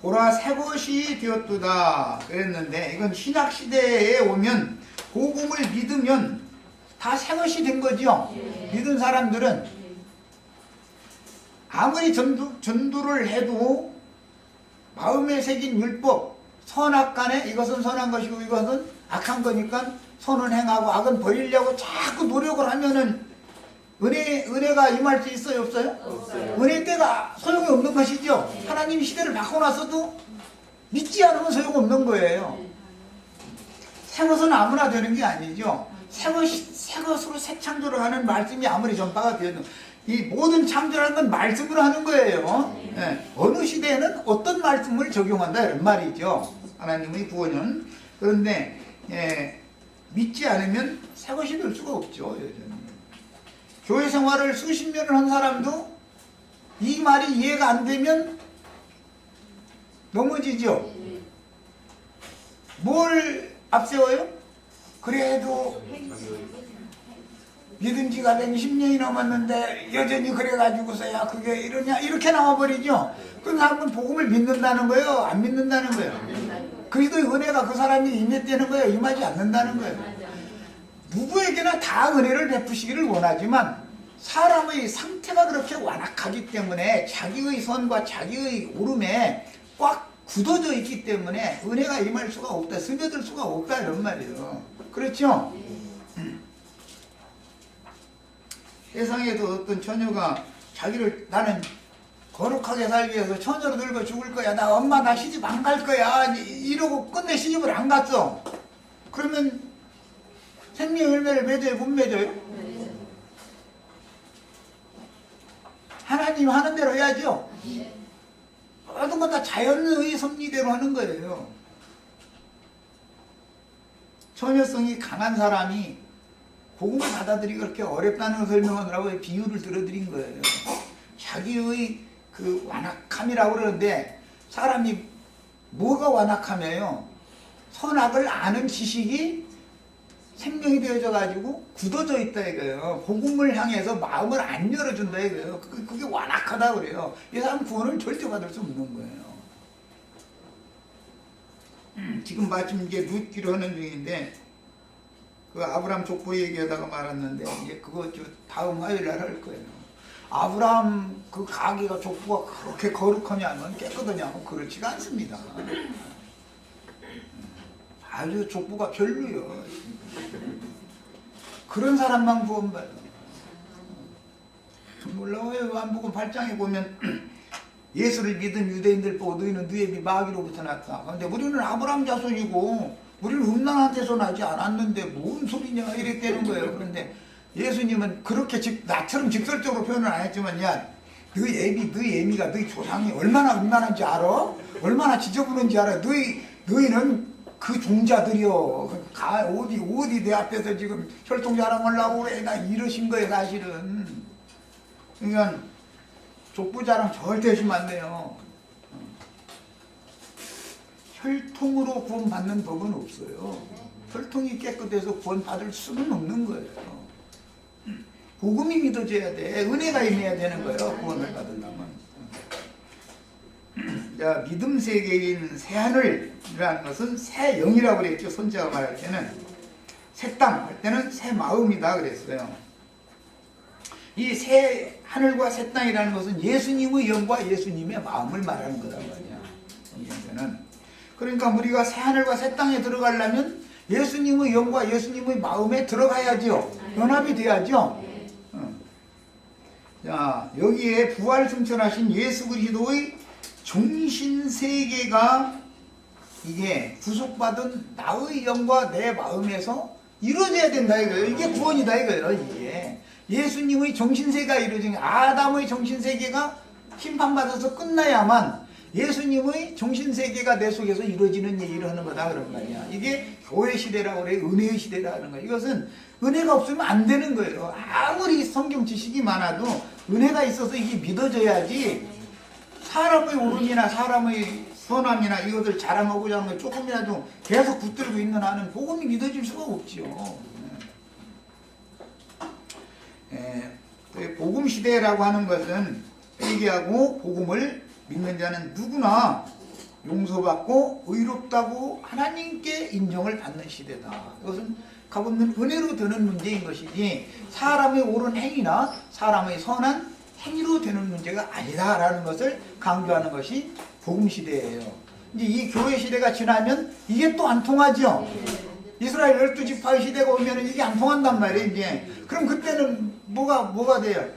보라 새 것이 되었도다 그랬는데 이건 신약 시대에 오면 복음을 믿으면 다 새 것이 된 거죠. 믿은 사람들은 아무리 전도를 해도 마음에 새긴 율법, 선악간에 이것은 선한 것이고 이것은 악한 거니까 선은 행하고 악은 버리려고 자꾸 노력을 하면은 은혜가 임할 수 있어요? 없어요? 없어요. 은혜 때가 소용이 없는 것이죠. 하나님이 시대를 바꿔놨어도 믿지 않으면 소용없는 거예요. 새 것은 아무나 되는 게 아니죠. 새 것으로 새 창조를 하는 말씀이 아무리 전파가 되어도 이 모든 창조라는 건 말씀으로 하는 거예요. 예. 어느 시대에는 어떤 말씀을 적용한다 이런 말이죠. 하나님의 구원은. 그런데 믿지 않으면 새 것이 될 수가 없죠. 여전히. 교회 생활을 수십 년을 한 사람도 이 말이 이해가 안 되면 넘어지죠. 뭘 앞세워요? 그래도 믿은 지가 120년이 넘었는데 여전히 그래가지고서야 그게 이러냐 이렇게 나와버리죠. 그 사람은 복음을 믿는다는 거예요? 안 믿는다는 거예요? 그리스도의 은혜가 그 사람이 임했다는 거예요? 임하지 않는다는 거예요? 누구에게나 다 은혜를 베푸시기를 원하지만 사람의 상태가 그렇게 완악하기 때문에 자기의 선과 자기의 오름에 꽉 굳어져 있기 때문에 은혜가 임할 수가 없다, 스며들 수가 없다 이런 말이에요. 그렇죠? 세상에도 어떤 처녀가 자기를 나는 거룩하게 살기 위해서 처녀로 늙어 죽을 거야, 나 엄마 나 시집 안 갈 거야 이러고 끝내 시집을 안 갔어. 그러면 생명 열매를 맺어요? 못 맺어요? 하나님 하는 대로 해야죠. 모든 건 다 자연의 섭리대로 하는 거예요. 처녀성이 강한 사람이 복음을 받아들이기 그렇게 어렵다는 걸 설명하느라고 비유를 들어드린 거예요. 자기의 그 완악함이라고 그러는데 사람이 뭐가 완악하며요? 선악을 아는 지식이 생명이 되어져 가지고 굳어져 있다 이거예요. 복음을 향해서 마음을 안 열어준다 이거예요. 그게 완악하다 그래요. 이 사람 구원을 절대 받을 수 없는 거예요. 지금 마침 이제 룻기로 하는 중인데 그 아브라함 족보 얘기하다가 말았는데 이제 그거 다음 화요일 날 할 거예요. 아브라함 그 가게가 족보가 그렇게 거룩하냐면 깨끗하냐면 그렇지가 않습니다. 아주 족보가 별로요. 그런 사람만 구원받아. 몰라요. 요한복음 8장에 보면 예수를 믿은 유대인들 보고 너희는 너희 비 마귀로부터 났다. 그런데 우리는 아브라함 자손이고 우리는 음란한테서 나지 않았는데 뭔 소리냐 이랬다는 거예요. 그런데 예수님은 그렇게 나처럼 직설적으로 표현을 안 했지만, 야, 너희 애미가 너희 조상이 얼마나 음란한지 알아? 얼마나 지저분한지 알아? 너희는 그 종자들이요. 어디 내 앞에서 지금 혈통 자랑하려고 그래. 나 이러신 거예요, 사실은. 그러니까 족부 자랑 절대 하시면 안 돼요. 혈통으로 구원받는 법은 없어요. 혈통이 깨끗해서 구원받을 수는 없는 거예요. 복음이 믿어져야 돼. 은혜가 임해야 되는 거예요, 구원을 받으려면. 자, 믿음 세계인 새하늘이라는 것은 새 영이라고 그랬죠. 손자가 말할 때는 새 땅 할 때는 새 마음이다 그랬어요. 이 새 하늘과 새 땅이라는 것은 예수님의 영과 예수님의 마음을 말하는 거란 말이야. 성경에는. 그러니까 우리가 새 하늘과 새 땅에 들어가려면 예수님의 영과 예수님의 마음에 들어가야죠. 연합이 돼야죠. 자, 여기에 부활 승천하신 예수 그리스도의 정신세계가 이게 구속받은 나의 영과 내 마음에서 이루어져야 된다 이거예요. 이게 구원이다 이거예요. 이게 예수님의 정신세계가 이루어진, 아담의 정신세계가 심판받아서 끝나야만 예수님의 정신세계가 내 속에서 이루어지는 얘기를 하는 거다 그런 말이야. 이게 교회 시대라고 그래. 은혜의 시대라는 거야. 이것은 은혜가 없으면 안 되는 거예요. 아무리 성경 지식이 많아도 은혜가 있어서 이게 믿어져야지. 사람의 오름이나 사람의 선함이나 이것을 자랑하고자 하는 거 조금이라도 계속 붙들고 있는 한은 복음이 믿어질 수가 없지요. 복음 시대라고 하는 것은 회개하고 복음을 믿는 자는 누구나 용서받고 의롭다고 하나님께 인정을 받는 시대다. 이것은 값없는 은혜로 되는 문제인 것이지 사람의 옳은 행위나 사람의 선한 행위로 되는 문제가 아니다라는 것을 강조하는 것이 복음 시대예요. 이제 이 교회 시대가 지나면 이게 또 안 통하죠. 이스라엘 12지파의 시대가 오면 이게 안 통한단 말이에요. 이제. 그럼 그때는 뭐가 돼요?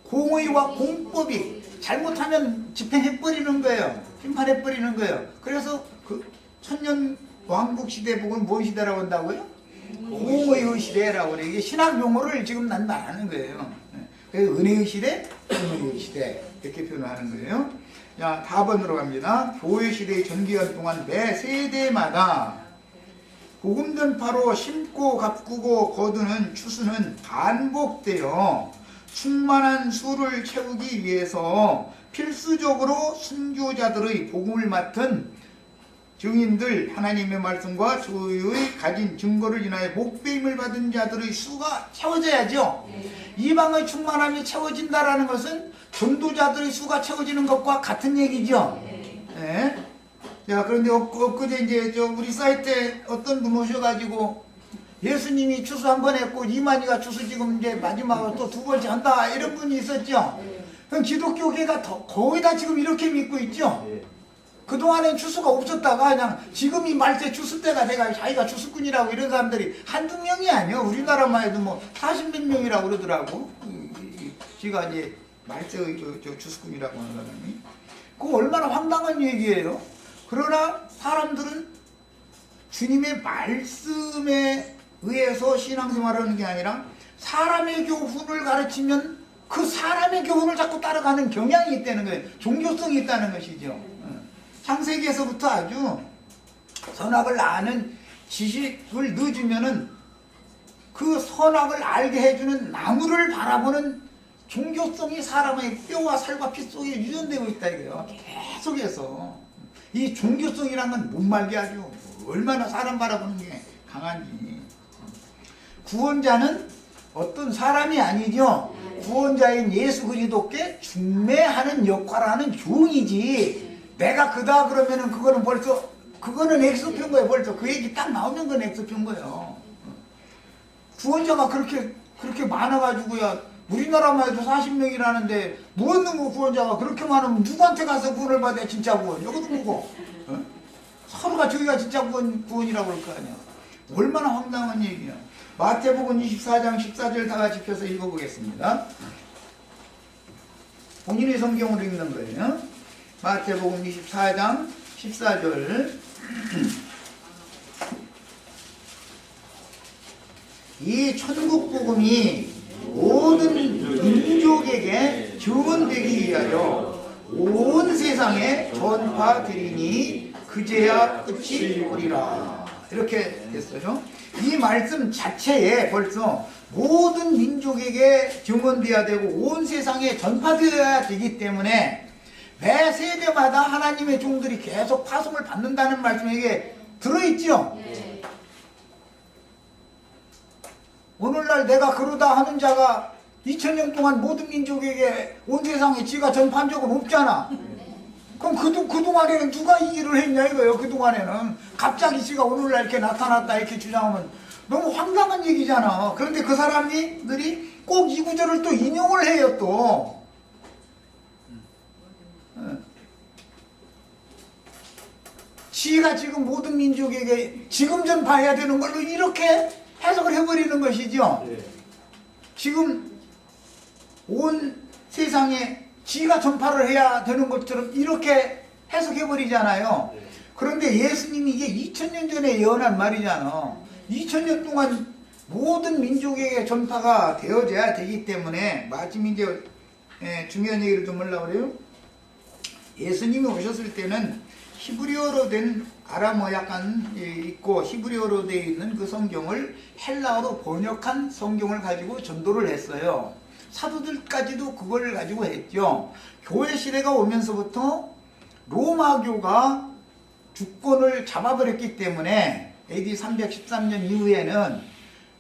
공의와 공법이 잘못하면 집행해버리는 거예요. 심판해버리는 거예요. 그래서 그 천년 왕국 시대 복은 무슨 시대라고 한다고요? 공의의 시대라고 그래요. 이게 신학 용어를 지금 난 말하는 거예요. 그래서 은혜의 시대, 공의의 시대 이렇게 표현하는 거예요. 자, 4번으로 갑니다. 교회 시대의 전기간 동안 매 세대마다 복음 전파로 심고 가꾸고 거두는 추수는 반복되어 충만한 수를 채우기 위해서 필수적으로 순교자들의 복음을 맡은 증인들, 하나님의 말씀과 주의 가진 증거를 인하여 복배임을 받은 자들의 수가 채워져야죠. 이방의 충만함이 채워진다라는 것은 전도자들의 수가 채워지는 것과 같은 얘기죠. 네. 자, 그런데 엊그제 이제 우리 사이트에 어떤 분 오셔가지고 예수님이 추수 한 번 했고 이만희가 추수 지금 이제 마지막으로 또 두 번째 한다 이런 분이 있었죠. 그럼 기독교계가 거의 다 지금 이렇게 믿고 있죠. 그동안엔 추수가 없었다가 그냥 지금 이 말세 추수 때가 내가 자기가 추수꾼이라고 이런 사람들이 한두 명이 아니야. 우리나라만 해도 뭐 40몇 명이라고 그러더라고. 지가 이제 말세의 추수꾼이라고 하는 사람이. 그거 얼마나 황당한 얘기예요. 그러나 사람들은 주님의 말씀에 의해서 신앙생활을 하는 게 아니라 사람의 교훈을 가르치면 그 사람의 교훈을 자꾸 따라가는 경향이 있다는 거예요. 종교성이 있다는 것이죠. 창세기에서부터 아주 선악을 아는 지식을 넣어주면은 그 선악을 알게 해주는 나무를 바라보는 종교성이 사람의 뼈와 살과 피 속에 유전되고 있다 이거예요. 계속해서 이 종교성이란 건 못 말게 하죠. 얼마나 사람 바라보는 게 강한지. 구원자는 어떤 사람이 아니죠. 구원자인 예수 그리스도께 중매하는 역할을 하는 종이지. 내가 그다 그러면은 그거는 엑스표인 거예요. 벌써 그 얘기 딱 나오면 그건 엑스표인 거예요. 구원자가 그렇게 많아가지고야 우리나라만 해도 40명이라는데 무엇는 거 구원자가 그렇게 많으면 누구한테 가서 구원을 받아야 진짜 구원? 여기도 뭐고? 서로가 저기가 진짜 구원이라고 그럴 거 아니야. 얼마나 황당한 얘기야. 마태복음 24장 14절 다 같이 펴서 읽어보겠습니다. 본인의 성경으로 읽는 거예요. 마태복음 24장 14절. 이 천국 복음이 모든 민족에게 증언되기 위하여 온 세상에 전파되리니 그제야 끝이 오리라. 이렇게 됐어요. 이 말씀 자체에 벌써 모든 민족에게 증언되어야 되고 온 세상에 전파되어야 되기 때문에 매 세대마다 하나님의 종들이 계속 파송을 받는다는 말씀이 이게 들어있죠. 오늘날 내가 그러다 하는 자가 2000년 동안 모든 민족에게 온 세상에 지가 전파한 적은 없잖아. 그럼 그동안에는 누가 이 일을 했냐 이거예요. 그동안에는 갑자기 지가 오늘날 이렇게 나타났다 이렇게 주장하면 너무 황당한 얘기잖아. 그런데 그 사람들이 꼭 이 구절을 또 인용을 해요 또. 지가 지금 모든 민족에게 지금 전파해야 되는 걸로 이렇게 해석을 해버리는 것이죠. 지금 온 세상에 지가 전파를 해야 되는 것처럼 이렇게 해석해버리잖아요. 그런데 예수님이 이게 2000년 전에 예언한 말이잖아. 2000년 동안 모든 민족에게 전파가 되어져야 되기 때문에 마침 이제 중요한 얘기를 좀 하려고 그래요. 예수님이 오셨을 때는 히브리어로 된 아람어 약간 있고 히브리어로 되어 있는 그 성경을 헬라어로 번역한 성경을 가지고 전도를 했어요. 사도들까지도 그걸 가지고 했죠. 교회 시대가 오면서부터 로마교가 주권을 잡아버렸기 때문에 AD 313년 이후에는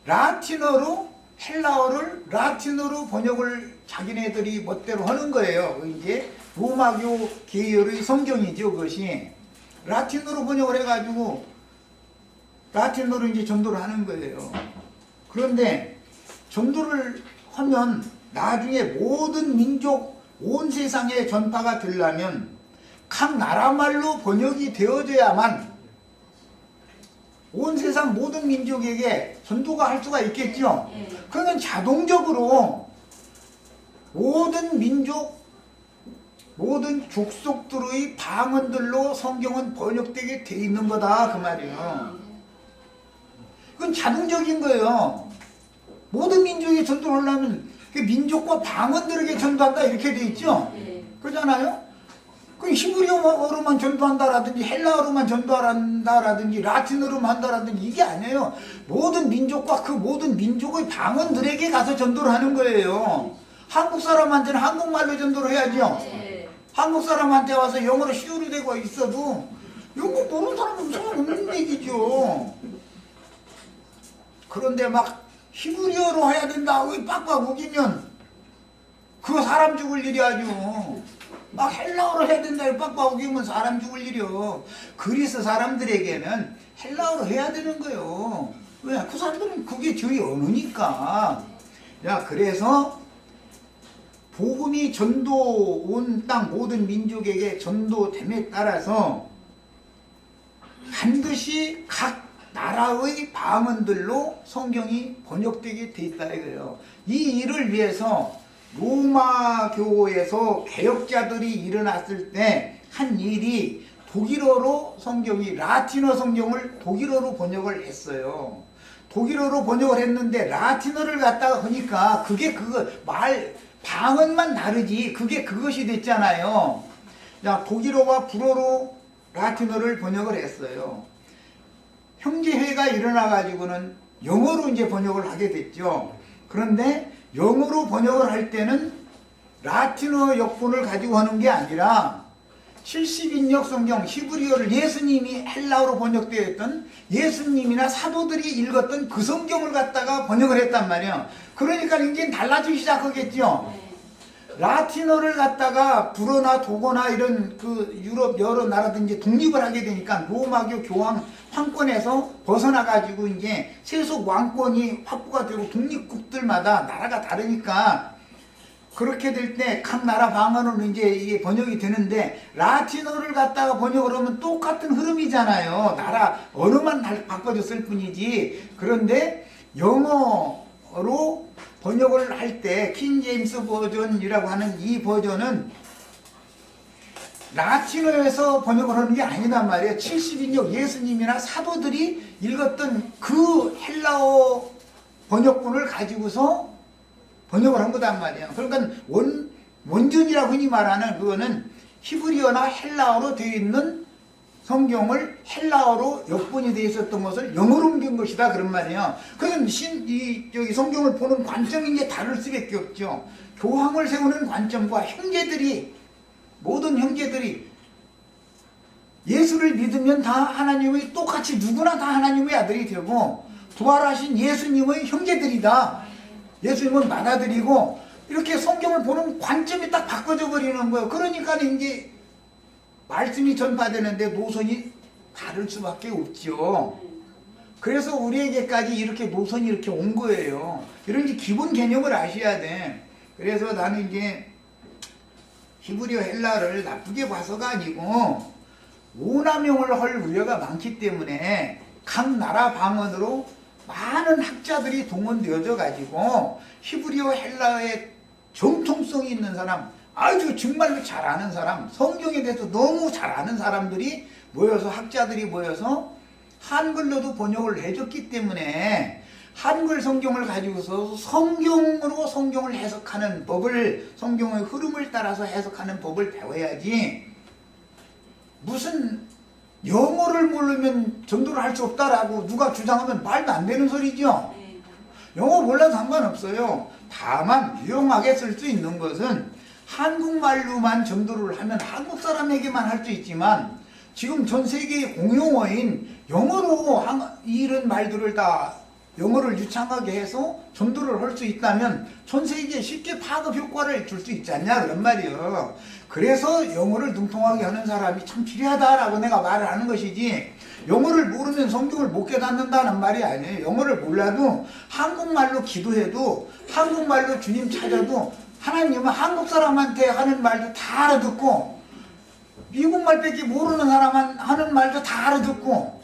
라틴어로 헬라어를 라틴어로 번역을 자기네들이 멋대로 하는 거예요. 이제 로마교 계열의 성경이죠. 그것이 라틴어로 번역을 해가지고 라틴어로 이제 전도를 하는 거예요. 그런데 전도를 하면 나중에 모든 민족 온 세상에 전파가 되려면 각 나라 말로 번역이 되어져야만 온 세상 모든 민족에게 전도가 할 수가 있겠죠. 그러면 자동적으로 모든 민족 모든 족속들의 방언들로 성경은 번역되게 돼 있는 거다 그 말이에요. 그건 자동적인 거예요. 모든 민족에 전도를 하려면 그 민족과 방언들에게 전도한다 이렇게 돼 있죠. 그러잖아요. 그 히브리어로만 전도한다라든지 헬라어로만 전도한다라든지 라틴어로만 한다라든지 이게 아니에요. 모든 민족과 그 모든 민족의 방언들에게 가서 전도를 하는 거예요. 한국 사람한테는 한국말로 전도를 해야죠. 한국 사람한테 와서 영어로 시우를 대고 있어도 영어 모르는 사람은 상관없는 얘기죠. 그런데 막 히브리어로 해야 된다 빡빡 우기면 그거 사람 죽을 일이 아주. 막 헬라어로 해야 된다 빡빡 우기면 사람 죽을 일이요. 그리스 사람들에게는 헬라어로 해야 되는 거예요. 왜? 그 사람들은 그게 저희 언어니까. 야, 그래서 복음이 전도 온 땅 모든 민족에게 전도됨에 따라서 반드시 각 나라의 방언들로 성경이 번역되게 돼 있다 이거예요. 이 일을 위해서 로마교에서 개혁자들이 일어났을 때 한 일이 독일어로 성경이 라틴어 성경을 독일어로 번역을 했어요. 독일어로 번역을 했는데 라틴어를 갖다가 하니까 그게 그거 방언만 다르지 그게 그것이 됐잖아요. 자, 독일어와 불어로 라틴어를 번역을 했어요. 형제회가 일어나 가지고는 영어로 이제 번역을 하게 됐죠. 그런데 영어로 번역을 할 때는 라틴어 역본을 가지고 하는 게 아니라 70인역 성경 히브리어를 예수님이 헬라어로 번역되어 있던 예수님이나 사도들이 읽었던 그 성경을 갖다가 번역을 했단 말이에요. 그러니까 이제 달라지기 시작하겠죠. 라틴어를 갖다가 불어나 도고나 이런 그 유럽 여러 나라든지 독립을 하게 되니까 로마교 교황 황권에서 벗어나 가지고 이제 세속 왕권이 확보가 되고 독립국들마다 나라가 다르니까 그렇게 될 때 각 나라 방언으로 이제 이게 번역이 되는데 라틴어를 갖다가 번역을 하면 똑같은 흐름이잖아요. 나라 언어만 바꿔줬을 뿐이지. 그런데 영어로 번역을 할 때 킹제임스 버전이라고 하는 이 버전은 라틴어에서 번역을 하는 게 아니란 말이에요. 70인역 예수님이나 사도들이 읽었던 그 헬라어 번역본을 가지고서 번역을 한 거단 말이에요. 그러니까 원전이라고 흔히 말하는 그거는 히브리어나 헬라어로 되어 있는 성경을 헬라어로 역본이 되어 있었던 것을 영어로 옮긴 것이다 그런 말이에요. 그럼 여기 성경을 보는 관점이 이제 다를 수밖에 없죠. 교황을 세우는 관점과 모든 형제들이 예수를 믿으면 다 하나님의 똑같이 누구나 다 하나님의 아들이 되고 부활하신 예수님의 형제들이다. 예수님은 맏아들이고 이렇게 성경을 보는 관점이 딱 바꿔져 버리는 거예요. 그러니까 이제 말씀이 전파되는데 노선이 다를 수밖에 없죠. 그래서 우리에게까지 이렇게 노선이 이렇게 온 거예요. 이런 기본 개념을 아셔야 돼. 그래서 나는 이제 히브리어 헬라를 나쁘게 봐서가 아니고 오남용을 할 우려가 많기 때문에 각 나라 방언으로 많은 학자들이 동원되어져 가지고 히브리어 헬라의 정통성이 있는 사람, 아주 정말로 잘 아는 사람, 성경에 대해서 너무 잘 아는 사람들이 모여서 학자들이 모여서 한글로도 번역을 해줬기 때문에 한글 성경을 가지고서 성경으로 성경을 해석하는 법을, 성경의 흐름을 따라서 해석하는 법을 배워야지 무슨 영어를 모르면 전도를 할 수 없다라고 누가 주장하면 말도 안 되는 소리죠. 영어 몰라도 상관없어요. 다만 유용하게 쓸 수 있는 것은 한국말로만 전도를 하면 한국 사람에게만 할 수 있지만 지금 전 세계의 공용어인 영어로 이런 말들을 다 영어를 유창하게 해서 전도를 할 수 있다면 전 세계에 쉽게 파급 효과를 줄 수 있지 않냐 그런 말이에요. 그래서 영어를 능통하게 하는 사람이 참 필요하다라고 내가 말을 하는 것이지 영어를 모르면 성경을 못 깨닫는다는 말이 아니에요. 영어를 몰라도 한국말로 기도해도 한국말로 주님 찾아도 하나님은 한국 사람한테 하는 말도 다 알아듣고 미국말밖에 모르는 사람 하는 말도 다 알아듣고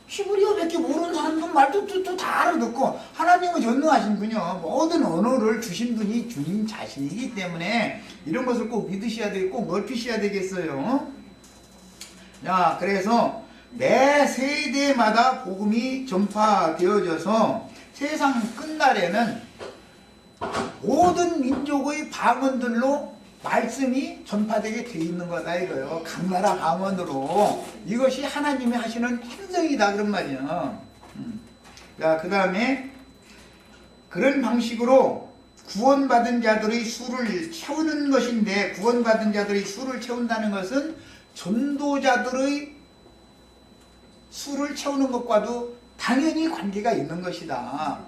히브리어밖에 모르는 사람들 말도 또 다 알아듣고 하나님은 전능하신 분이요. 모든 언어를 주신 분이 주님 자신이기 때문에 이런 것을 꼭 믿으셔야 되고 꼭 넓히셔야 되겠어요. 자, 그래서 매 세대마다 복음이 전파되어져서 세상 끝날에는 모든 민족의 방언들로 말씀이 전파되게 되어 있는 거다 이거요. 각 나라 방언으로. 이것이 하나님이 하시는 행성이다 그런 말이야. 자, 그 다음에 그런 방식으로 구원받은 자들의 수를 채우는 것인데, 구원받은 자들의 수를 채운다는 것은 전도자들의 수를 채우는 것과도 당연히 관계가 있는 것이다.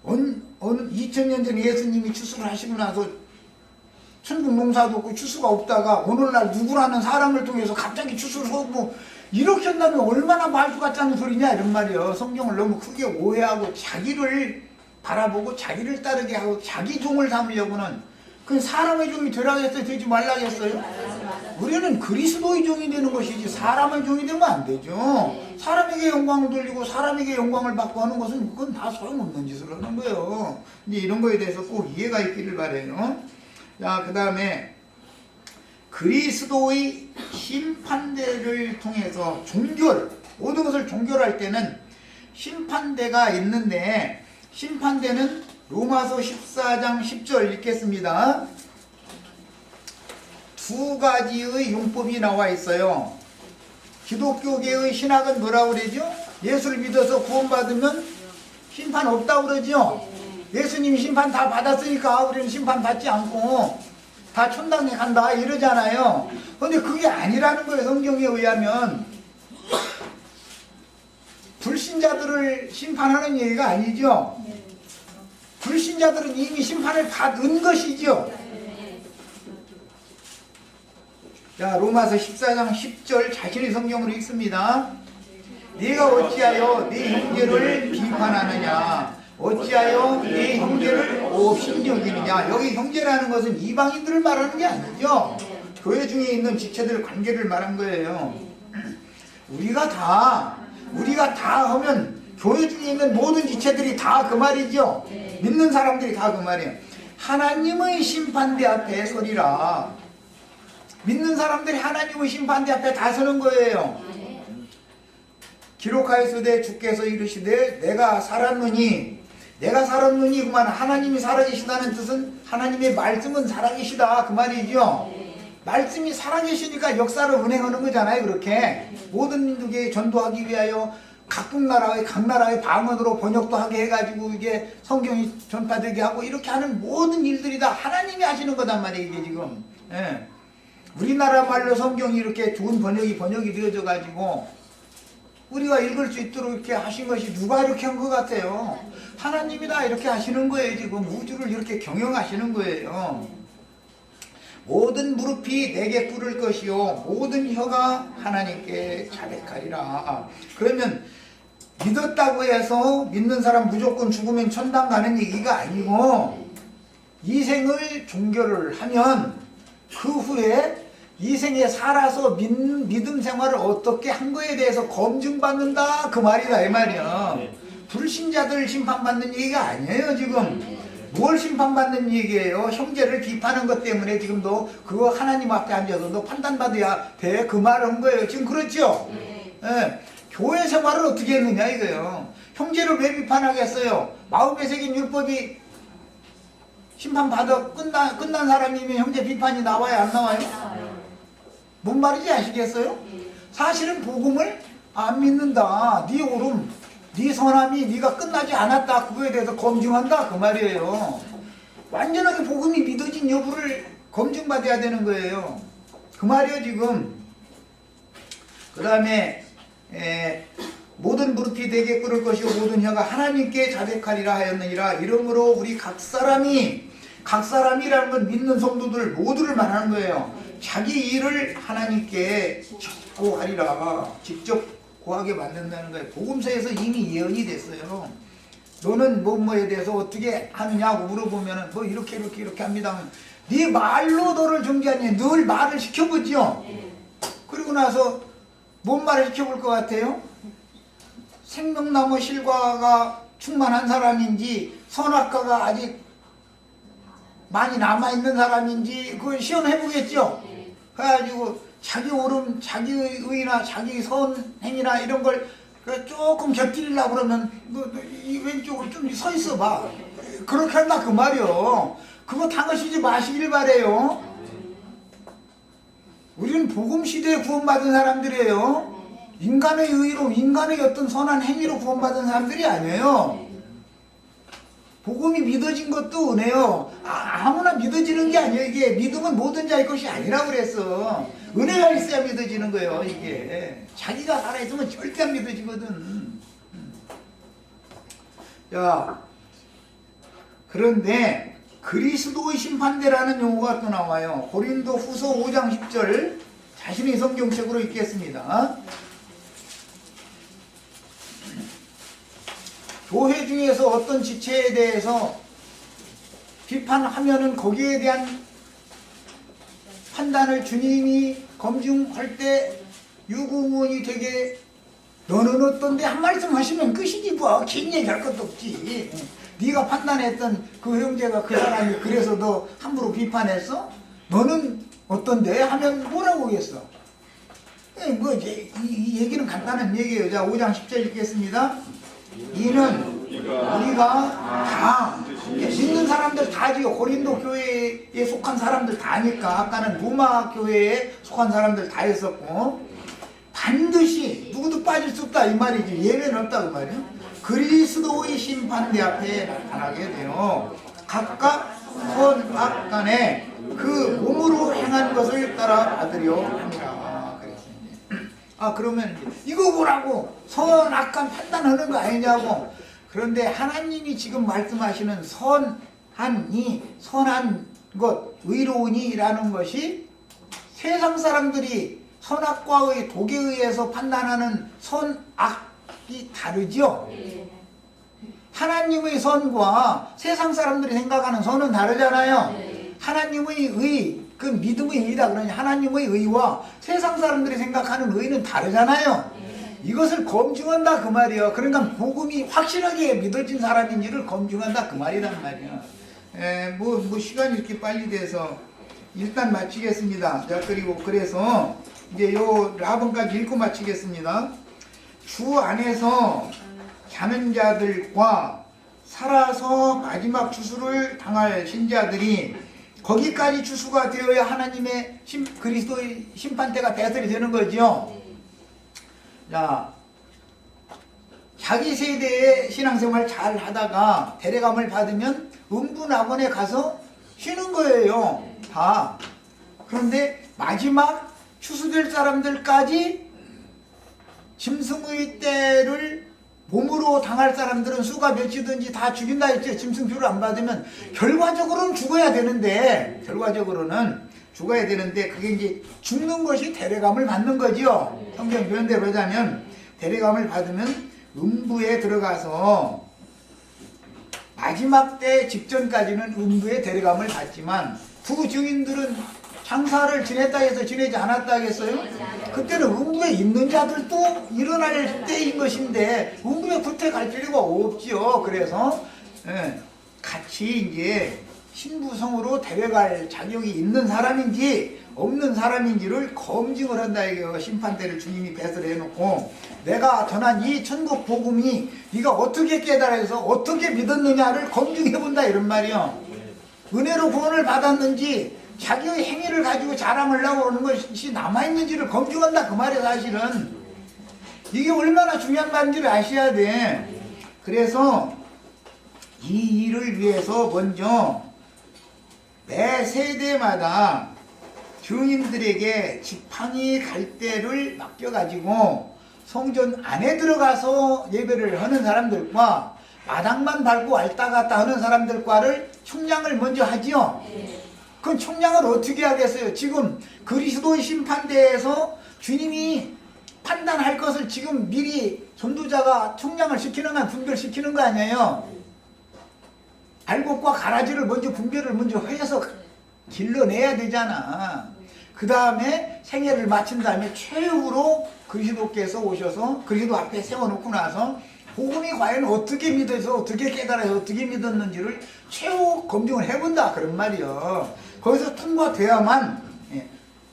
2000년 전에 예수님이 추수를 하시고 나서 천국 농사도 없고 추수가 없다가 오늘날 누구라는 사람을 통해서 갑자기 추수를 하고 이렇게 한다면 얼마나 말도 같지 않은 소리냐 이런 말이에요. 성경을 너무 크게 오해하고 자기를 바라보고 자기를 따르게 하고 자기 종을 삼으려고는 그 사람의 종이 되라고 했어요? 되지 말라고 했어요? 우리는 그리스도의 종이 되는 것이지 사람의 종이 되면 안 되죠. 사람에게 영광을 돌리고 사람에게 영광을 받고 하는 것은 그건 다 소용없는 짓을 하는 거예요. 이제 이런 거에 대해서 꼭 이해가 있기를 바라요. 자, 그 다음에 그리스도의 심판대를 통해서 모든 것을 종결할 때는 심판대가 있는데, 심판대는 로마서 14장 10절 읽겠습니다. 두 가지의 용법이 나와 있어요. 기독교계의 신학은 뭐라고 그러죠? 예수를 믿어서 구원받으면 심판 없다고 그러죠? 예수님이 심판 다 받았으니까 우리는 심판 받지 않고 다 천당에 간다 이러잖아요. 그런데 그게 아니라는 거예요. 성경에 의하면 불신자들을 심판하는 얘기가 아니죠. 불신자들은 이미 심판을 받은 것이죠. 자, 로마서 14장 10절 자신의 성경으로 읽습니다. 네가 어찌하여 네 형제를 비판하느냐? 어찌하여 네 형제를 없이 여기느냐. 여기 형제라는 것은 이방인들을 말하는 게 아니죠. 교회 중에 있는 지체들 관계를 말한 거예요. 우리가 다 하면 교회 중에 있는 모든 지체들이 다 그 말이죠. 믿는 사람들이 다 그 말이에요. 하나님의 심판대 앞에 서리라. 믿는 사람들이 하나님의 심판대 앞에 다 서는 거예요. 기록하였으되 주께서 이르시되 내가 살았느니 그만 하나님이 살아계시다는 뜻은 하나님의 말씀은 살아계시다 그 말이죠. 말씀이 살아계시니까 역사를 운행하는 거잖아요. 그렇게 모든 민족에 전도하기 위하여 각 나라의 방언으로 번역도 하게 해가지고 이게 성경이 전파되게 하고 이렇게 하는 모든 일들이 다 하나님이 하시는 거단 말이에요. 이게 지금 우리나라 말로 성경이 이렇게 좋은 번역이 되어져 가지고 우리가 읽을 수 있도록 이렇게 하신 것이 누가 이렇게 한 것 같아요? 하나님이 다 이렇게 하시는 거예요. 지금 우주를 이렇게 경영하시는 거예요. 모든 무릎이 내게 꿇을 것이요 모든 혀가 하나님께 자백하리라. 그러면 믿었다고 해서 믿는 사람 무조건 죽으면 천당 가는 얘기가 아니고 이 생을 종교를 하면 그 후에 이 생에 살아서 믿음 생활을 어떻게 한 거에 대해서 검증받는다 그 말이다 이 말이야. 불신자들 심판받는 얘기가 아니에요. 지금 뭘 심판받는 얘기예요? 형제를 비판한 것 때문에 지금도 그거 하나님 앞에 앉아서 너 판단받아야 돼 그 말을 한 거예요. 지금 그렇죠? 교회 생활을 어떻게 했느냐 이거예요. 형제를 왜 비판하겠어요? 마음에 새긴 율법이 심판받아 끝난 사람이면 형제 비판이 나와요 안 나와요? 뭔 말인지 아시겠어요? 사실은 복음을 안 믿는다. 네 오름, 네 선함이 네가 끝나지 않았다. 그거에 대해서 검증한다. 그 말이에요. 완전하게 복음이 믿어진 여부를 검증받아야 되는 거예요. 그 말이에요 지금. 그 다음에 모든 무릎이 내게 꿇을 것이고 모든 혀가 하나님께 자백하리라 하였느니라. 이러므로 우리 각 사람이라는 건 믿는 성도들 모두를 말하는 거예요. 자기 일을 하나님께 직접 하리라. 직접 고하게 만든다는 거예요. 복음서에서 이미 예언이 됐어요. 너는 뭐뭐에 대해서 어떻게 하느냐고 물어보면은 뭐 이렇게 합니다. 네 말로 너를 정죄하니 늘 말을 시켜보죠. 그리고 나서 뭔 말을 시켜볼 것 같아요? 생명나무 실과가 충만한 사람인지 선악과가 아직 많이 남아있는 사람인지 그걸 시험해보겠죠. 그래가지고 자기 옳음, 자기 의나 자기 선행이나 이런 걸 조금 곁들이려고 그러면 이 왼쪽으로 좀 서 있어 봐. 그렇게 한다 그 말이요. 그거 당하시지 마시길 바래요. 우리는 복음 시대에 구원받은 사람들이에요. 인간의 의로, 인간의 어떤 선한 행위로 구원받은 사람들이 아니에요. 복음이 믿어진 것도 은혜요. 아무나 믿어지는 게 아니에요. 이게 믿음은 모든 자의 것이 아니라고 그랬어. 은혜가 있어야 믿어지는 거예요. 이게 자기가 살아있으면 절대 안 믿어지거든. 자, 그런데 그리스도의 심판대라는 용어가 또 나와요. 고린도 후서 5장 10절 자신의 성경책으로 읽겠습니다. 교회 중에서 어떤 지체에 대해서 비판하면은 거기에 대한 판단을 주님이 검증할 때 유구무원이 되게 너는 어떤데 한 말씀 하시면 끝이지 뭐. 긴 얘기할 것도 없지. 네가 판단했던 그 형제가 그 사람이 그래서 너 함부로 비판했어? 너는 어떤데? 하면 뭐라고 하겠어? 뭐 이 얘기는 간단한 얘기예요. 자, 5장 10절 읽겠습니다. 이는 우리가 다 믿는 사람들 다지요. 고린도 교회에 속한 사람들 다니까. 아까는 로마 교회에 속한 사람들 다 했었고 반드시 누구도 빠질 수 없다 이 말이지. 예외는 없다 그 말이에요. 그리스도의 심판대 앞에 나타나게 돼요. 각각 선악 간에 그 몸으로 행한 것을 따라 받으려 합니다. 그러면 이거 보라고 선악간 판단하는 거 아니냐고. 그런데 하나님이 지금 말씀하시는 선한 것, 의로우니라는 것이 세상 사람들이 선악과의 독에 의해서 판단하는 선악이 다르죠. 하나님의 선과 세상 사람들이 생각하는 선은 다르잖아요. 하나님의 의, 그 믿음의 의다 그러니 하나님의 의와 세상 사람들이 생각하는 의는 다르잖아요. 이것을 검증한다 그 말이에요. 그러니까 복음이 확실하게 믿어진 사람인지를 검증한다 그 말이란 말이에요. 뭐 시간이 이렇게 빨리 돼서 일단 마치겠습니다. 자, 그리고 그래서 이제 요 라본까지 읽고 마치겠습니다. 주 안에서 자는 자들과 살아서 마지막 추수를 당할 신자들이 거기까지 추수가 되어야 하나님의 그리스도의 심판대가 배설이 되는 거죠. 자, 자기 세대의 신앙생활 잘 하다가 대례감을 받으면 음부낙원에 가서 쉬는 거예요. 다. 그런데 마지막 추수될 사람들까지 짐승의 때를 몸으로 당할 사람들은 수가 몇이든지 다 죽인다 했죠. 짐승표를 안 받으면 결과적으로는 죽어야 되는데 그게 이제 죽는 것이 대례감을 받는 거지요. 성경 표현대로 하자면 대례감을 받으면 음부에 들어가서 마지막 때 직전까지는 음부에 대례감을 받지만 두 증인들은 장사를 지냈다 해서 지내지 않았다 하겠어요? 그때는 음부에 있는 자들도 일어날 때인 것인데 음부에 구태갈 필요가 없지요. 그래서 같이 이제 신부성으로 데려갈 자격이 있는 사람인지 없는 사람인지를 검증을 한다 이거. 심판대를 주님이 배설해 놓고 내가 전한 이 천국 복음이 네가 어떻게 깨달아서 어떻게 믿었느냐를 검증해 본다 이런 말이요. 은혜로 구원을 받았는지 자기의 행위를 가지고 자랑을 하고 오는 것이 남아있는지를 검증한다 그 말이에요. 사실은 이게 얼마나 중요한 말인지를 아셔야 돼. 그래서 이 일을 위해서 먼저 매 세대마다 증인들에게 지팡이 갈대를 맡겨가지고 성전 안에 들어가서 예배를 하는 사람들과 마당만 밟고 왔다 갔다 하는 사람들과를 총량을 먼저 하지요. 그럼 총량을 어떻게 하겠어요? 지금 그리스도의 심판대에서 주님이 판단할 것을 지금 미리 전도자가 총량을 시키는 건 분별시키는 거 아니에요? 알곡과 가라지를 먼저 분별을 먼저 해서 길러내야 되잖아. 그 다음에 생애를 마친 다음에 최후로 그리스도께서 오셔서 그리스도 앞에 세워놓고 나서 복음이 과연 어떻게 믿어서 어떻게 깨달아서 어떻게 믿었는지를 최후 검증을 해본다 그런 말이요. 거기서 통과돼야만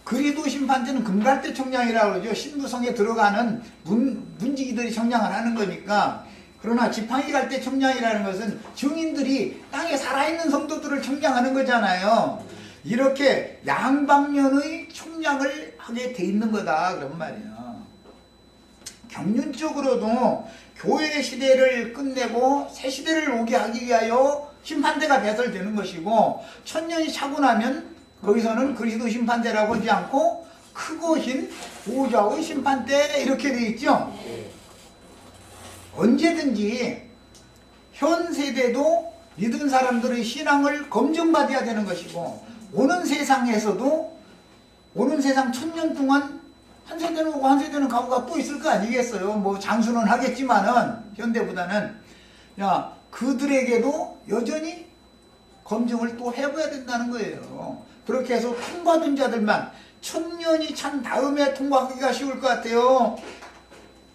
그리스도 심판대는 금갈대 총량이라고 그러죠. 신부성에 들어가는 문지기들이 총량을 하는 거니까. 그러나 지팡이 갈대 총량이라는 것은 증인들이 땅에 살아있는 성도들을 총량하는 거잖아요. 이렇게 양방면의 총량을 하게 돼 있는 거다 그런 말이에요. 경륜적으로도 교회 시대를 끝내고 새 시대를 오게 하기 위하여 심판대가 배설되는 것이고 천년이 차고 나면 거기서는 그리스도 심판대라고 하지 않고 크고 흰 보좌의 심판대 이렇게 되어 있죠. 언제든지 현 세대도 믿은 사람들의 신앙을 검증받아야 되는 것이고 오는 세상에서도 오는 세상 1000년 동안 한 세대는 오고 한 세대는 가고가 또 있을 거 아니겠어요. 뭐 장수는 하겠지만은 현대보다는 그들에게도 여전히 검증을 또 해봐야 된다는 거예요. 그렇게 해서 통과된 자들만 1000년이 찬 다음에 통과하기가 쉬울 것 같아요.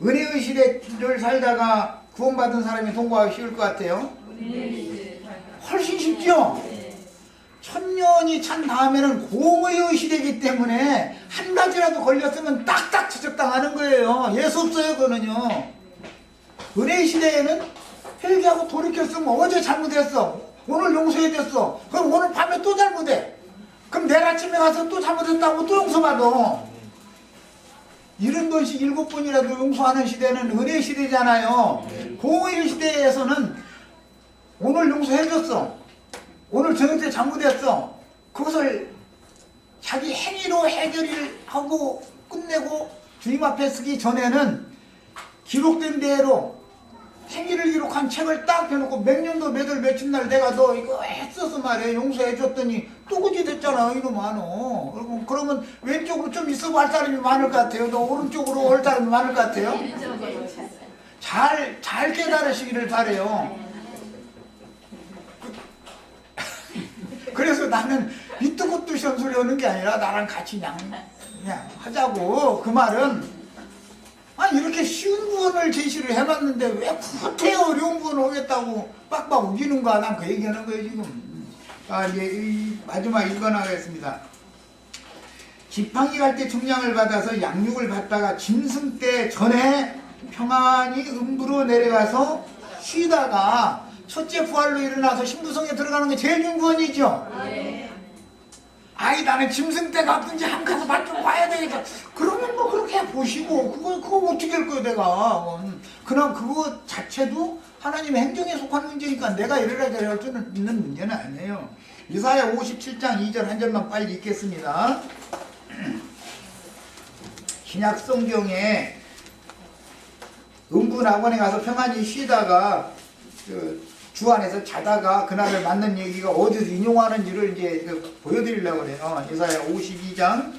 은혜의 시대를 살다가 구원받은 사람이 통과하기 쉬울 것 같아요. 훨씬 쉽죠? 1000년이 찬 다음에는 공의의 시대이기 때문에 한 가지라도 걸렸으면 딱딱 지적당하는 거예요. 예수 없어요 그거는요. 은혜의 시대에는 회개하고 돌이켰으면 어제 잘못했어. 오늘 용서해줬어. 그럼 오늘 밤에 또 잘못해. 그럼 내일 아침에 가서 또 잘못했다고 또 용서받아. 70번씩 7번이라도 용서하는 시대는 은혜의 시대잖아요. 공의의 시대에서는 오늘 용서해줬어. 오늘 저녁 때 잘못했어. 그것을 자기 행위로 해결을 하고 끝내고 주님 앞에 쓰기 전에는 기록된 대로 행위를 기록한 책을 딱 펴놓고 몇 년도 몇 월 며칠 날 내가 너 이거 했어서 말이야 용서해줬더니 또 그지 됐잖아 이놈아 너. 그러면 왼쪽으로 좀 있어봐 할 사람이 많을 것 같아요. 너 오른쪽으로 올 사람이 많을 것 같아요. 잘 깨달으시기를 바래요. 나는 이도 것도 시험 소리 하는 게 아니라 나랑 같이 그냥 하자고. 그 말은 이렇게 쉬운 구원을 제시를 해놨는데 왜 구태 어려운 구원을 하겠다고 빡빡 우기는가. 난 그 얘기하는 거예요 지금. 이제 마지막 읽어나가겠습니다. 지팡이 갈 때 청량을 받아서 양육을 받다가 짐승 때 전에 평안히 음부로 내려가서 쉬다가 첫째 부활로 일어나서 신부성에 들어가는 게 제일 좋은 구원이죠. 나는 짐승 때 가든지 한 가서 밭 좀 봐야 되니까. 그러면 뭐 그렇게 보시고 그거 어떻게 할 거야 내가. 그냥 그거 자체도 하나님의 행정에 속한 문제니까 내가 이래라 저래라 할 수 있는 문제는 아니에요. 이사야 57장 2절 한 절만 빨리 읽겠습니다. 신약 성경에 음부 낙원에 가서 평안히 쉬다가 주 안에서 자다가 그날을 맞는 얘기가 어디서 인용하는지를 이제 보여드리려고 그래요. 이사야 52장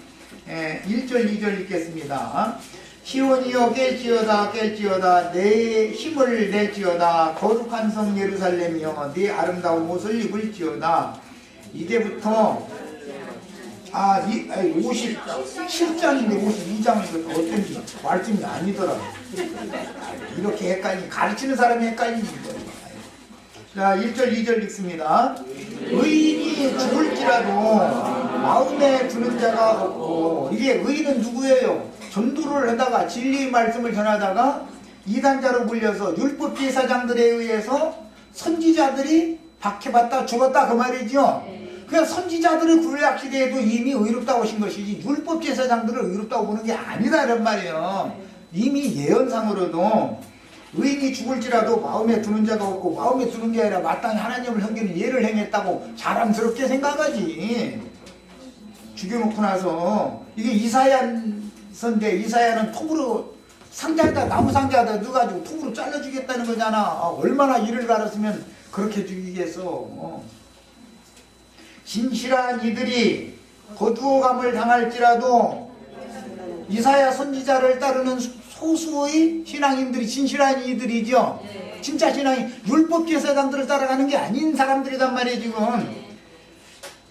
1절 2절 읽겠습니다. 시온이여 깰지어다 깰지어다 내 힘을 낼지어다 거룩한 성 예루살렘이여 네 아름다운 옷을 입을지어다. 이제부터 57장인데 52장은 어떤지 말씀이 아니더라. 이렇게 헷갈리 가르치는 사람이 헷갈리는 거예요. 자, 1절 2절 읽습니다. 의인이 죽을지라도 마음에 드는 자가 없고. 이게 의인은 누구예요? 전도를 하다가 진리의 말씀을 전하다가 이단자로 불려서 율법 제사장들에 의해서 선지자들이 박해받다 죽었다 그 말이죠. 그냥 선지자들의 구약 시대에도 이미 의롭다고 하신 것이지 율법 제사장들을 의롭다고 보는 게 아니다 이런 말이에요. 이미 예언상으로도 의인이 죽을지라도 마음에 드는 자가 없고, 마음에 드는 게 아니라 마땅히 하나님을 섬기는 예를 행했다고 자랑스럽게 생각하지. 죽여놓고 나서 이게 이사야서인데 이사야는 톱으로 상자에다 나무 상자에다 넣어가지고 톱으로 잘라주겠다는 거잖아. 얼마나 일을 갈았으면 그렇게 죽이겠어. 진실한 이들이 거두어감을 당할지라도 이사야 선지자를 따르는 소수의 신앙인들이 진실한 이들이죠. 진짜 신앙이 율법 제사장들을 따라가는 게 아닌 사람들이란 말이에요. 지금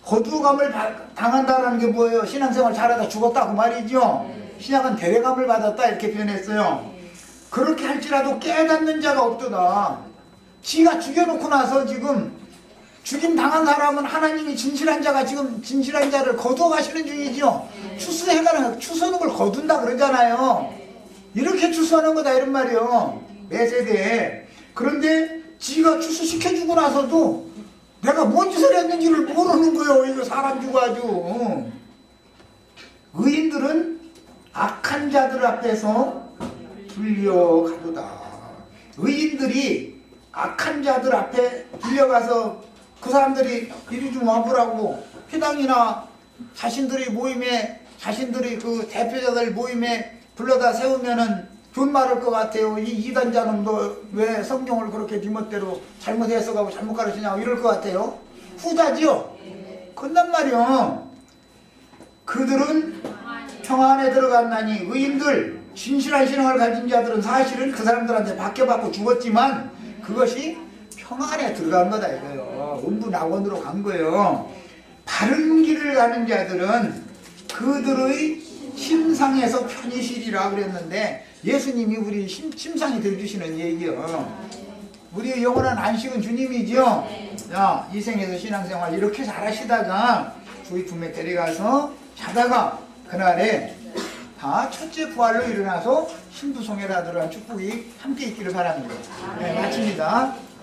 거두감을 당한다는 게 뭐예요? 신앙생활 잘하다 죽었다 그 말이죠. 신약은 대례감을 받았다 이렇게 표현했어요. 그렇게 할지라도 깨닫는 자가 없도다. 지가 죽여놓고 나서 지금 죽임 당한 사람은 하나님이 진실한 자가 지금 진실한 자를 거두어 가시는 중이죠. 추수해가는 추수하는 걸 거둔다 그러잖아요. 이렇게 추수하는 거다 이런 말이요. 매 세대에. 그런데 지가 추수시켜주고 나서도 내가 뭔 짓을 했는지를 모르는 거예요. 이거 사람 주고 아주. 의인들은 악한 자들 앞에서 불려가도다. 의인들이 악한 자들 앞에 불려가서 그 사람들이 이리 좀 와보라고 회당이나 자신들이 그 대표자들 모임에 불러다 세우면은 돈 말할 것 같아요. 이 이단자는 너 왜 성경을 그렇게 네 멋대로 잘못 해석하고 잘못 가르치냐고 이럴 것 같아요. 후자지요. 그런단 말이요. 그들은 평안에 들어갔나니 의인들 진실한 신앙을 가진 자들은 사실은 그 사람들한테 박해받고 죽었지만 그것이 평안에 들어간 거다 이거예요. 음부 낙원으로 간 거예요. 바른 길을 가는 자들은 그들의 심상에서 편히 쉬리라 그랬는데 예수님이 우리 심상이 되어주시는 얘기요. 우리의 영원한 안식은 주님이죠. 자, 이 생에서 신앙생활 이렇게 잘하시다가 주의 품에 데려가서 자다가 그날에 다 첫째 부활로 일어나서 신부송회라 들어간 축복이 함께 있기를 바랍니다. 네, 마칩니다.